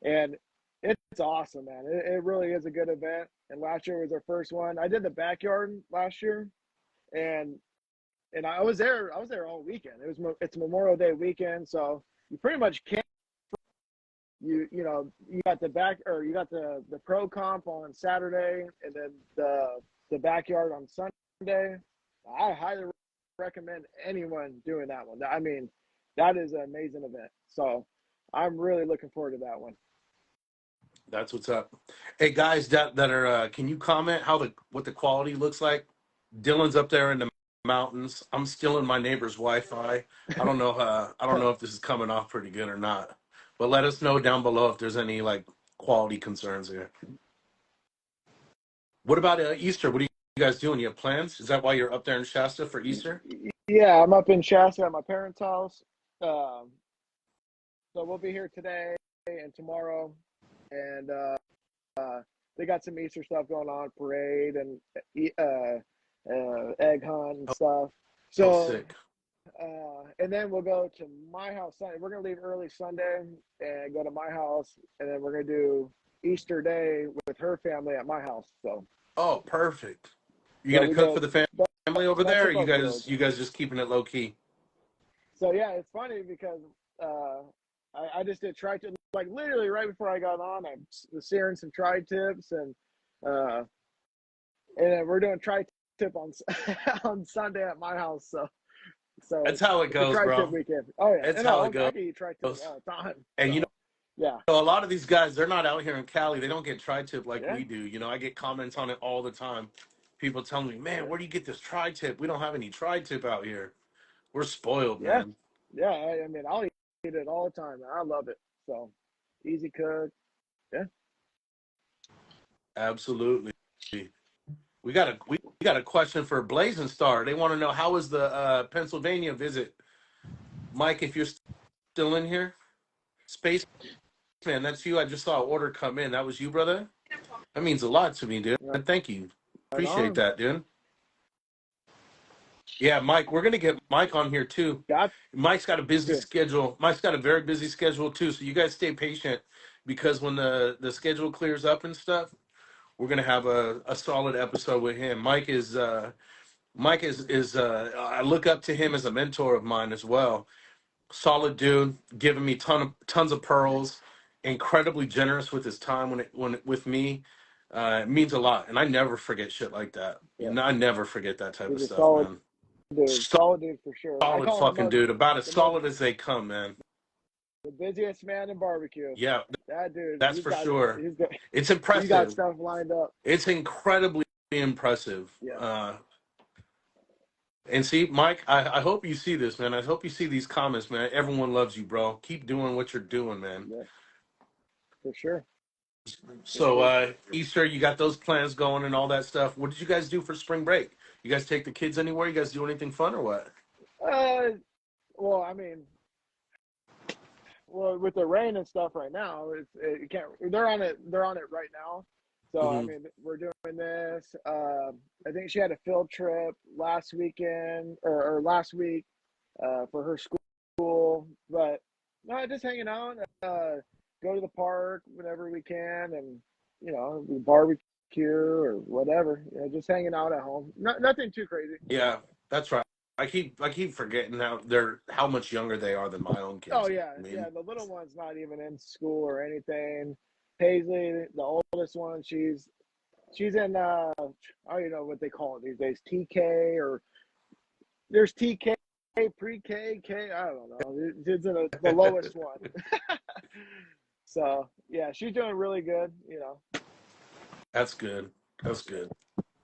and it's awesome, man. It really is a good event. And last year was our first one. I did the backyard last year, and I was there. I was there all weekend. It's Memorial Day weekend, so you pretty much can't. You got the pro comp on Saturday, and then the backyard on Sunday. I highly recommend anyone doing that one. I mean, that is an amazing event. So I'm really looking forward to that one. That's what's up. Hey guys that are can you comment what the quality looks like? Dylan's up there in the mountains. I'm stealing my neighbor's Wi-Fi. I don't know if this is coming off pretty good or not. But let us know down below if there's any like quality concerns here. What about Easter? What are you guys doing? You have plans? Is that why you're up there in Shasta for Easter? Yeah, I'm up in Shasta at my parents' house. So we'll be here today and tomorrow, and they got some Easter stuff going on, parade and egg hunt and stuff. So, sick. and then we'll go to my house Sunday. We're gonna leave early Sunday and go to my house, and then we're gonna do Easter Day with her family at my house. So. Oh, perfect. You So gonna we cook go for the family over that's there? Or supposed to you guys just keeping it low key? So yeah, it's funny because I just did tri-tip, like literally right before I got on. I was searing some tri-tips, and then we're doing tri-tip on on Sunday at my house. So That's how it it's a goes, tri-tip bro. weekend. Oh yeah, That's and how I it goes. can eat tri-tips all the time. And So, yeah, a lot of these guys, they're not out here in Cali. They don't get tri-tip like yeah, we do. You know, I get comments on it all the time. People telling me, man, where do you get this tri-tip? We don't have any tri-tip out here. We're spoiled, yeah, man. yeah. I mean, I'll eat it all the time. I love it. So easy cook. Yeah. Absolutely. We got a question for Blazing Star. They want to know, how was the Pennsylvania visit? Mike, if you're still in here. Spaceman, that's you. I just saw an order come in. That was you, brother? That means a lot to me, dude. Right Thank you. Appreciate on. that, dude. Yeah, Mike, we're gonna get Mike on here too. Got Mike's got a busy you. schedule. Mike's got a very busy schedule too. So you guys stay patient, because when the schedule clears up and stuff, we're gonna have a solid episode with him. Mike is I look up to him as a mentor of mine as well. Solid dude, giving me tons of pearls, incredibly generous with his time with me. It means a lot, and I never forget shit like that. Yeah. I never forget that type of He's a stuff, solid man. dude. Solid dude for sure. I Solid call him fucking dude, about as the solid as they come, man. the busiest man in barbecue. Yeah, That dude. that's for sure. It's He's got impressive. stuff lined up. It's incredibly impressive. Yeah. And see, Mike, I hope you see this, man. I hope you see these comments, man. Everyone loves you, bro. Keep doing what you're doing, man. Yeah, for sure. So Easter, you got those plans going and all that stuff. What did you guys do for spring break? You guys take the kids anywhere? You guys do anything fun or what? Uh, well, I mean, well, with the rain and stuff right now, it can't. They're on it. They're on it right now. So I Hmm. mean, we're doing this. I think she had a field trip last weekend or last week for her school. But no, just hanging out. Go to the park whenever we can, and we barbecue or whatever. Just hanging out at home. Nothing too crazy. Yeah, that's right. I keep forgetting how much younger they are than my own Oh kids. yeah, I yeah. mean, The little one's not even in school or anything. Paisley, the oldest one, she's in I don't even know what they call it these days. TK or there's TK, pre-K, K. I don't know. It's the lowest one. So yeah, she's doing really good. that's good. That's good.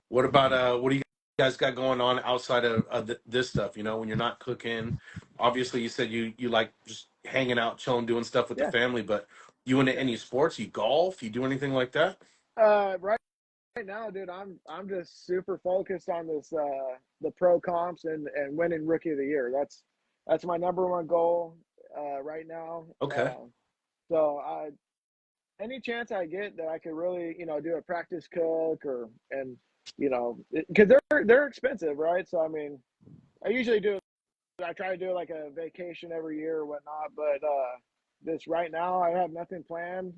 What do you guys got going on outside of this stuff? When you're not cooking, obviously you said you like just hanging out, chilling, doing stuff with the Yeah, family. But you into yeah. any sports? You golf? You do anything like that? Right now, dude, I'm just super focused on this the pro comps and winning rookie of the year. That's my number one goal right now. Okay. So any chance I get that I could really, do a practice cook and because they're expensive, right? So I mean, I usually do. I try to do like a vacation every year or whatnot, but this right now I have nothing planned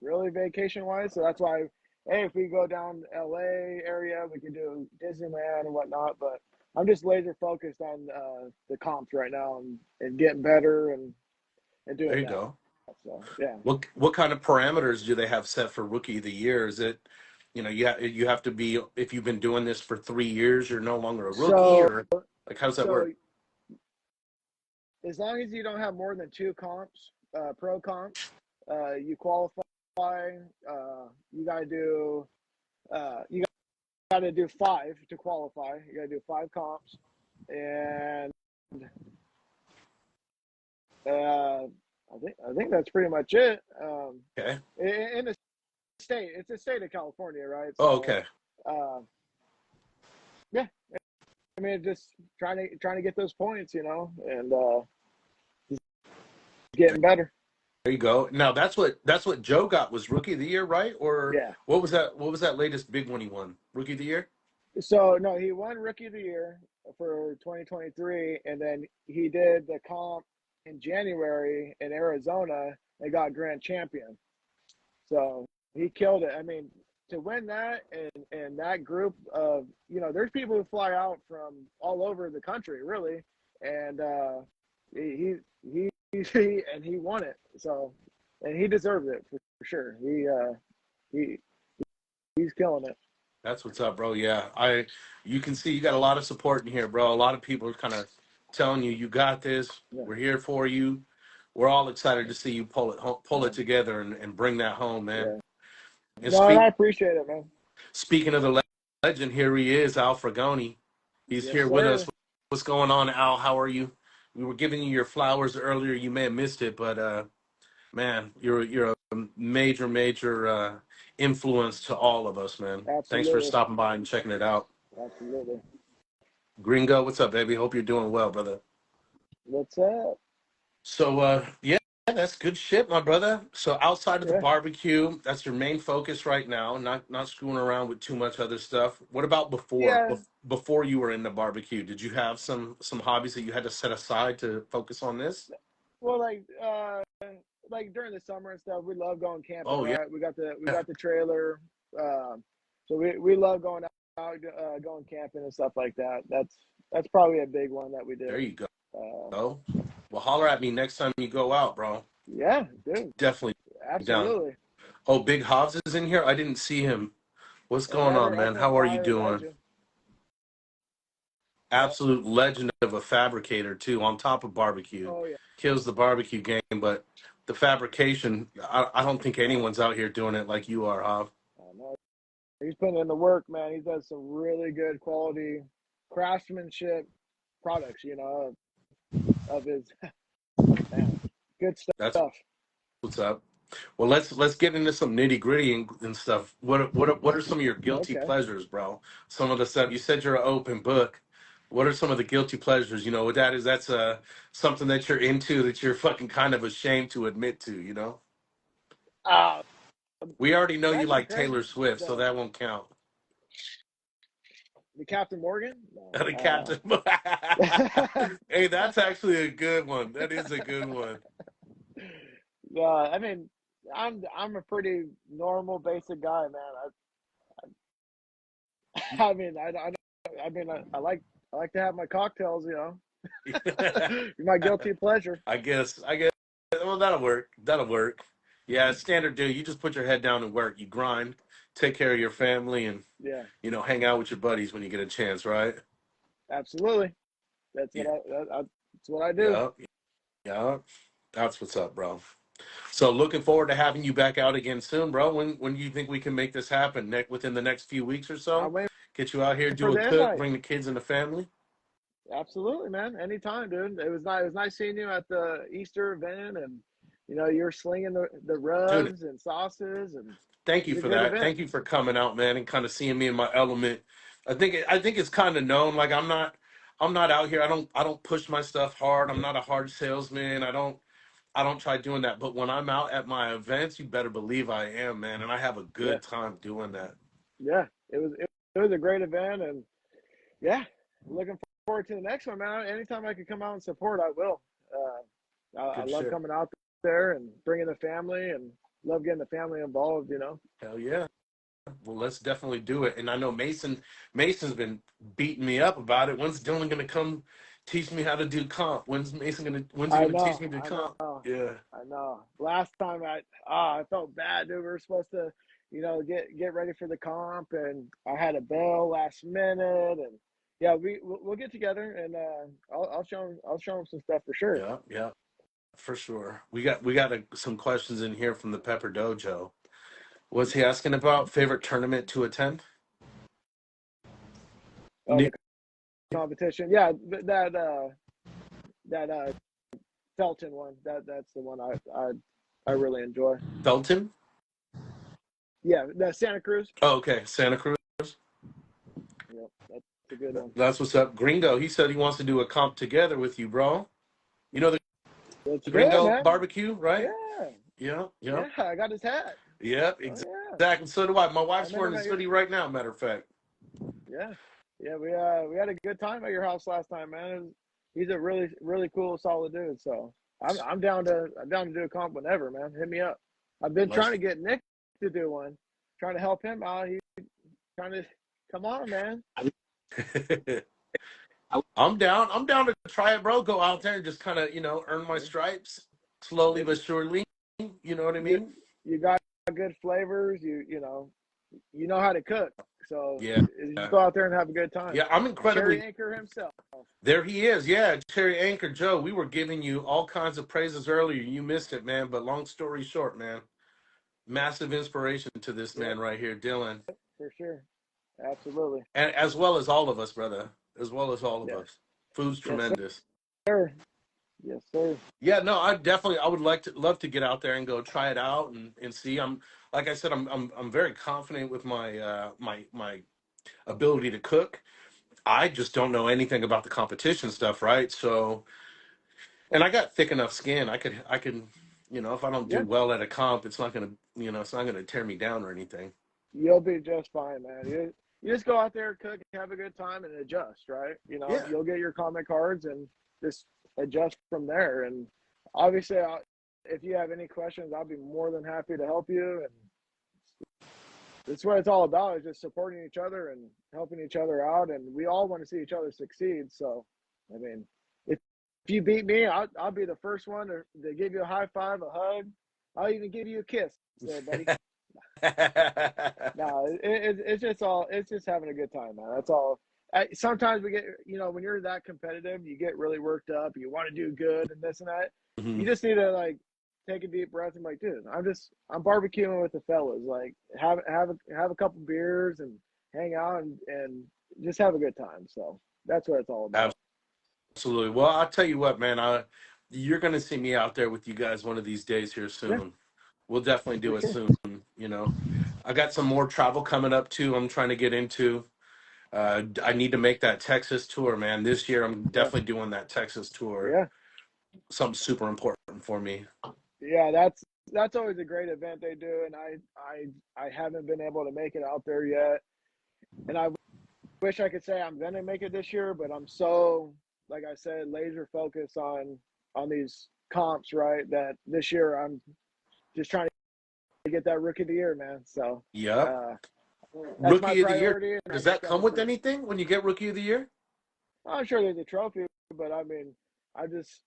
really vacation wise. So that's why, hey, if we go down LA area, we can do Disneyland and whatnot. But I'm just laser focused on the comps right now and getting better and There doing you that. go. So yeah. What kind of parameters do they have set for rookie of the year? Is it, you have to be, if you've been doing this for 3 years, you're no longer a rookie, So or like how does that so work? as long as you don't have more than two comps, pro comps, you qualify. You gotta do you gotta do five to qualify. You gotta do five comps, and I think that's pretty much it. Okay. In the state, it's the state of California, right? Oh, So, okay. uh, yeah. I mean, just trying to get those points, and just getting better. There you go. Now that's what Joe got, was rookie of the year, right? Or Yeah. what was that? What was that latest big one he won? Rookie of the year? So no, he won Rookie of the Year for 2023, and then he did the comp in January in Arizona and got grand champion. So he killed it. I mean, to win that and that group of there's people who fly out from all over the country, really, and he won it. So and he deserved it for sure. He he's killing it. That's what's up, bro. Yeah, you can see you got a lot of support in here, bro. A lot of people are kind of telling you got this. Yeah, We're here for you. We're all excited to see you pull it yeah, together and bring that home, man. yeah. And No, and I appreciate it, man. speaking of the legend, here he is, Al Fragoni. He's Yes, here with us. sir. What's going on, Al? How are you? We were giving you your flowers earlier. You may have missed it, but man, you're a major influence to all of us, man. Thanks for Absolutely. stopping by and checking it out. Absolutely. Gringo, what's up, baby? Hope you're doing well, brother. What's up? So yeah, that's good shit, my brother. So outside of the Yeah. barbecue, that's your main focus right now, not screwing around with too much other stuff. What about before Yeah. before you were in the barbecue? Did you have some hobbies that you had to set aside to focus on this? Well, like during the summer and stuff, we love going camping, Oh yeah. right? We got the trailer. So we love going out, going camping and stuff like that. That's probably a big one that we There do. you go. Uh, Well, holler at me next time you go out, bro. yeah, dude. Definitely down. Absolutely. Oh, Big Hobbs is in here. I didn't see him. What's Yeah, going on, man? ever How are you fire doing? legend. Yeah. Absolute legend of a fabricator too. On top of barbecue, Oh yeah. kills the barbecue game, but the fabrication, I don't think anyone's out here doing it like you are, Hob. I know. He's putting in the work, man. He does some really good quality craftsmanship products, of his man, good That's stuff. what's up. Well, let's get into some nitty gritty and stuff. What are some of your guilty Okay. pleasures, bro? Some of the stuff you said you're an open book. What are some of the guilty pleasures? You know, what that is, that's something that you're into that you're fucking kind of ashamed to admit to. You know, Uh, we already know you that's like crazy. Taylor Swift, so The that won't count. the Captain Morgan? No. The Captain. Hey, that's actually a good one. That is a good one. I mean, I'm a pretty normal, basic guy, man. I mean, I like to have my cocktails, you know. My guilty pleasure. I guess. Well, that'll work. That'll work. Yeah, standard dude. You just put your head down and work. You grind, take care of your family, and Yeah, hang out with your buddies when you get a chance, right? absolutely. Yeah, That's what I do. yeah, yeah. That's what's up, bro. So looking forward to having you back out again soon, bro. When do you think we can make this happen? Within the next few weeks or I'm so? waiting Get you out here, for do a the cook, invite. bring the kids and the family. Absolutely, man. Anytime, dude. It was nice seeing you at the Easter event, and you're slinging the Dude, rubs and sauces, and thank it you was a for good that. event. Thank you for coming out, man, and kind of seeing me in my element. I think it's kind of known. Like I'm not out here. I don't push my stuff hard. I'm not a hard salesman. I don't try doing that. But when I'm out at my events, you better believe I am, man, and I have a Yeah, good time doing that. yeah. It was a great event, and yeah, looking forward to the next one, man. Anytime I can come out and support, I will. I Good love shit. coming out there and bringing the family, and love getting the family involved. Hell yeah. Well, let's definitely do it. And I know Mason's been beating me up about it. When's Dylan gonna come teach me how to do comp? When's he I gonna teach know, me to do I comp? know, Yeah. I know. Last time I felt bad, dude. We were supposed to, get ready for the comp, and I had a bail last minute, and yeah, we'll get together, and I'll show him some stuff for sure. Yeah, yeah, for sure. We got some questions in here from the Pepper Dojo. Was he asking about favorite tournament to attend? Oh, New the competition, yeah, that Felton one. That's the one I really enjoy. Felton? Yeah, the Santa Cruz. Oh, okay. Santa Cruz. Yep, that's a good one. That's what's up. Gringo, he said he wants to do a comp together with you, bro. You know the Let's do it, Gringo man. barbecue, right? Yeah, Yeah, yeah. yeah. I got his hat. Yeah, Oh yeah, exactly. So do I. My I wife's met him wearing at his your. hoodie right now, matter of fact. Yeah, yeah. We had a good time at your house last time, man. He's a really really cool, solid dude. So I'm down to do a comp whenever, man. Hit me up. I've been trying Let's to get Nick to do one, trying to help him out. He's trying to come on, man. I'm down. I'm down to try it, bro. Go out there and just kind of, earn my stripes slowly but surely. You know what I You mean? you got good flavors. You know how to cook. So Yeah. you just go out there and have a good time. Yeah, I'm Cherry incredibly. Anchor himself. There he is. Yeah, Cherry Anchor Joe. We were giving you all kinds of praises earlier. You missed it, man. But long story short, man, massive inspiration to this Yep, man right here, Dylan, for sure. Absolutely. and as well as all of us, brother. As well as all of Yeah. us. Food's Yes, tremendous. sir. Yes, sir. Yeah, no, I would love to get out there and go try it out and see. Like I said, I'm very confident with my ability to cook. I just don't know anything about the competition stuff, right? So, and I got thick enough skin. I could, if I don't do Yeah, well at a comp, it's not gonna tear me down or anything. you'll be just fine, man. You just go out there, cook, have a good time, and adjust. Right? Yeah. You'll get your comment cards and just adjust from there. And obviously, if you have any questions, I'll be more than happy to help you. And that's what it's all about, is just supporting each other and helping each other out. And we all want to see each other succeed. So, I mean, if you beat me, I'll be the first one to give you a high five, a hug. I'll even give you a kiss, there, buddy. No, it's just having a good time, man. That's all. Sometimes we get, when you're that competitive, you get really worked up. You want to do good and this and that. You Mhm. just need to like take a deep breath and be like, dude, I'm barbecuing with the fellas. Like have a couple beers and hang out and just have a good time. So that's what it's all about. Absolutely. Well, I'll tell you what, man. You're gonna see me out there with you guys one of these days here Yeah, soon. We'll definitely For do it sure. soon. You know, I got some more travel coming up too. I'm trying to get into. I need to make that Texas tour, man. This year, I'm Yeah. definitely doing that Texas tour. Yeah. Something super important for me. Yeah. That's always a great event they do, and I haven't been able to make it out there yet, and I wish I could say I'm gonna make it this year, but I'm so, like I said, laser focused on these comps, right? That this year I'm just trying to get that rookie of the year, man. So Yep. uh, that's my Rookie of the year. priority, and I Does just that got to come with put. anything when you get Rookie of the Year? I'm sure there's a trophy, but I mean, I just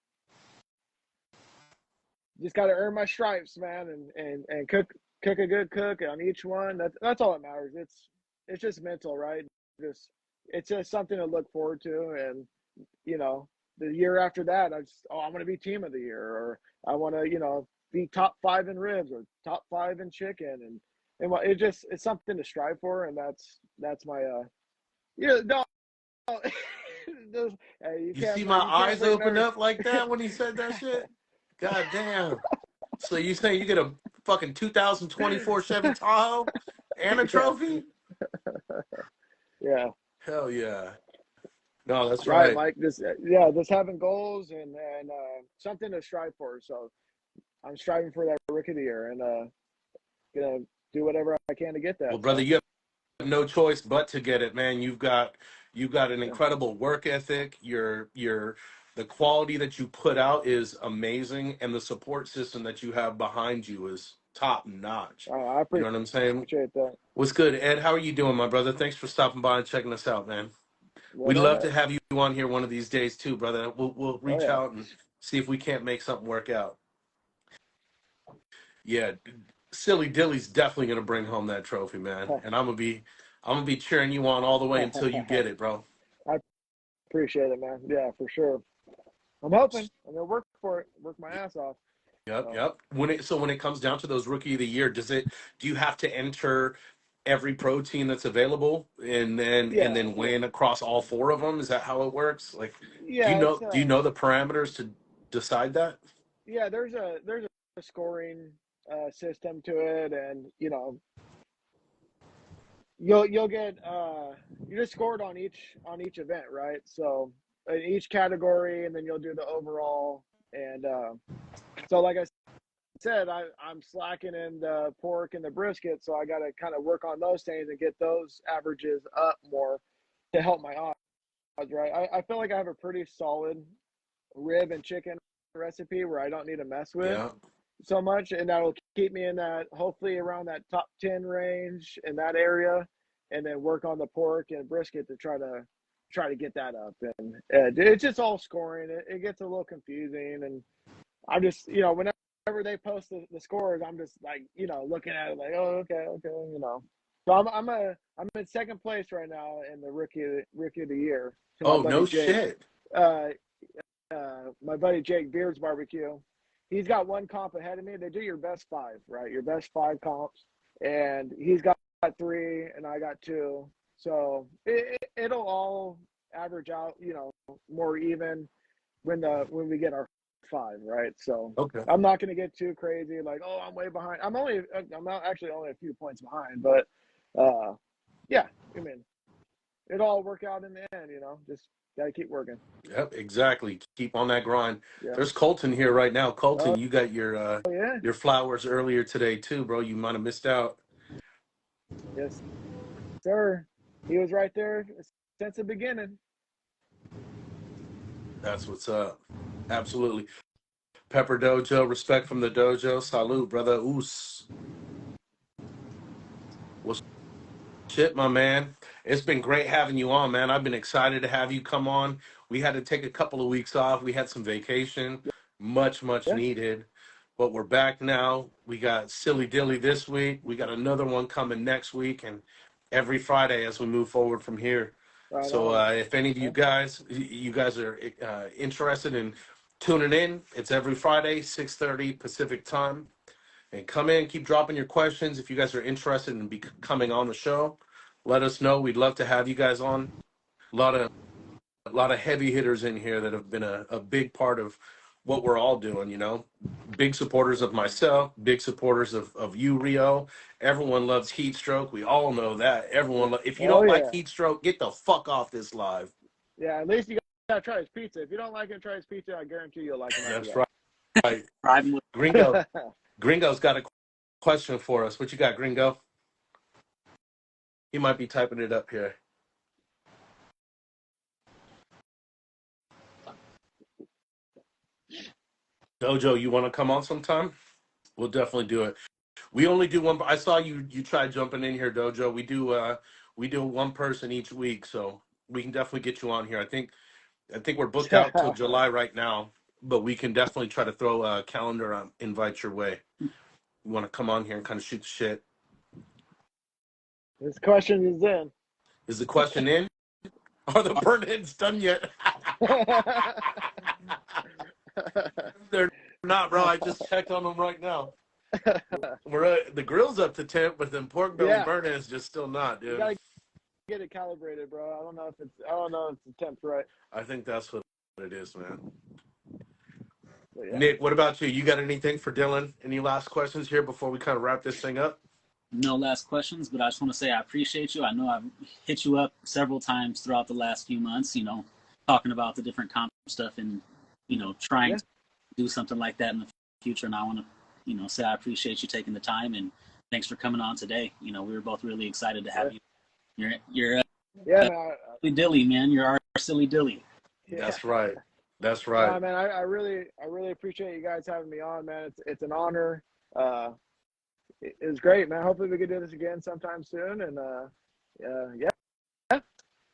got to earn my stripes, man, and cook a good cook on each one. That's all that matters. It's just mental, right? Just it's just something to look forward to, and you know, the year after that, I want to be team of the year, or I want to be top 5 in ribs or top 5 in chicken, and what it's something to strive for, and that's my no. Hey, You see my you can't eyes bring open never. up like that when he said that shit? God damn. So you saying you get a fucking 2024 Chevy Tahoe and a Yeah, trophy? yeah. Hell yeah. No, that's Right, right. Mike. Just having goals and something to strive for. So I'm striving for that rookie of the year, and gonna do whatever I can to get Well, that. brother, So you have no choice but to get it, man. You've got an yeah. incredible work ethic. The quality that you put out is amazing, and the support system that you have behind you is top notch. I You know what I'm saying? appreciate that. What's good, Ed? How are you doing, my brother? Thanks for stopping by and checking us out, man. Right We'd on love it. to have you on here one of these days too, brother. We'll Oh reach yeah. out and see if we can't make something work out. Yeah, Silly Dilly's definitely gonna bring home that trophy, man. And I'm gonna be cheering you on all the way until you get it, bro. I appreciate it, man. Yeah, for sure. I'm hoping. I'm gonna work for it. Work my ass off. Yep, So yep. When it comes down to those rookie of the year, do you have to enter every protein that's available and then yeah, win across all four of them? Is that how it works? Like, do you yeah. know do you know the parameters to decide that? Yeah. There's a scoring system to it, and you'll get you just scored on each event, right? So in each category, and then you'll do the overall. And so, like I said, I'm slacking in the pork and the brisket, so I got to kind of work on those things and get those averages up more to help my odds, right? I feel like I have a pretty solid rib and chicken recipe where I don't need to mess with Yeah. so much, and that'll keep me in that, hopefully around that top 10 range in that area, and then work on the pork and brisket to try to get that up. And it's just all scoring. It gets a little confusing, and I just whenever they post the scores, I'm just like looking at it like, oh, okay. So I'm in second place right now in the rookie of the year to my Oh, buddy no Jake. shit. Uh, my buddy Jake Beards Barbecue. He's got one comp ahead of me. They do your best 5, right? Your best 5 comps, and he's got 3, and I got 2. So it'll all average out, more even when we get our 5, right? So Okay. I'm not going to get too crazy, like, oh, I'm way behind. I'm not actually only a few points behind, but yeah, I mean, it'll all work out in the end, Just gotta keep working. Yep, exactly. Keep on that grind. Yeah. There's Colton here right now. Oh Colton, you got your yeah. your flowers earlier today too, bro. You might have missed out. Yes, sir. He was right there since the beginning. That's what's up. Absolutely. Pepper Dojo, respect from the dojo. Salute, brother. Oos. Well, shit, my man. It's been great having you on, man. I've been excited to have you come on. We had to take a couple of weeks off. We had some vacation, much Yeah, needed. But we're back now. We got Silly Dilly this week. We got another one coming next week, and every Friday as we move forward from here. right So on. if any of Yeah. you guys are interested in tuning in, it's every Friday, 6:30 Pacific time. And come in, keep dropping your questions. If you guys are interested in coming on the show, let us know. We'd love to have you guys on. A lot of heavy hitters in here that have been a big part of what we're all doing, you know. Big supporters of myself, big supporters of you, Rio. Everyone loves Heat Stroke. We all know that. If you Oh don't like yeah, Heat Stroke, get the fuck off this live. yeah. At least you gotta try his pizza. If you don't like it, try his pizza. I guarantee you'll like him after That's that. right. Driving with Gringo's got a question for us. What you got, Gringo? He might be typing it up here. Dojo, you want to come on sometime? We'll definitely do it. We only do one. I saw you try jumping in here, Dojo. We do one person each week, so we can definitely get you on here. I think we're booked out till July right now, but we can definitely try to throw a calendar invite your way. You want to come on here and kind of shoot the shit? This question is in. Is the question in? Are the burn ends done yet? They're not, bro. I just checked on them right now. The grill's up to temp, but then pork belly Yeah. burn ends just still not, You dude. gotta get it calibrated, bro. I don't know if the temp's right. I think that's what it is, man. But yeah. Nick, what about you? You got anything for Dylan? Any last questions here before we kind of wrap this thing up? no last questions, but I just want to say I appreciate you. I know I've hit you up several times throughout the last few months, talking about the different comp stuff and, trying to do something like that in the future. And I want to, say I appreciate you taking the time and thanks for coming on today. We were both really excited to have you. You're Man. silly dilly, man. You're our silly dilly. Yeah. That's right. That's right. Man, I really appreciate you guys having me on, man. It's an honor. It was great, man. Hopefully we can do this again sometime soon. And yeah,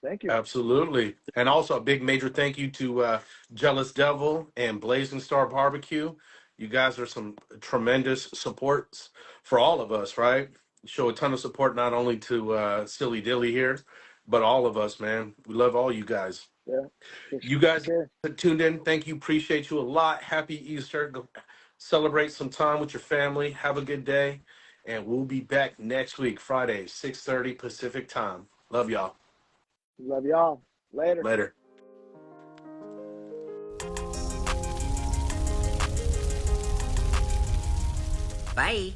thank you. Absolutely. And also a big major thank you to Jealous Devil and Blazing Star Barbecue. You guys are some tremendous supports for all of us, right? Show a ton of support not only to Silly Dilly here, but all of us, man. We love all you guys. Yeah. You guys Sure. that tuned in, thank you. Appreciate you a lot. Happy Easter. Go celebrate some time with your family. Have a good day. And we'll be back next week, Friday, 6:30 Pacific time. Love y'all. Love y'all. Later. Later. Bye.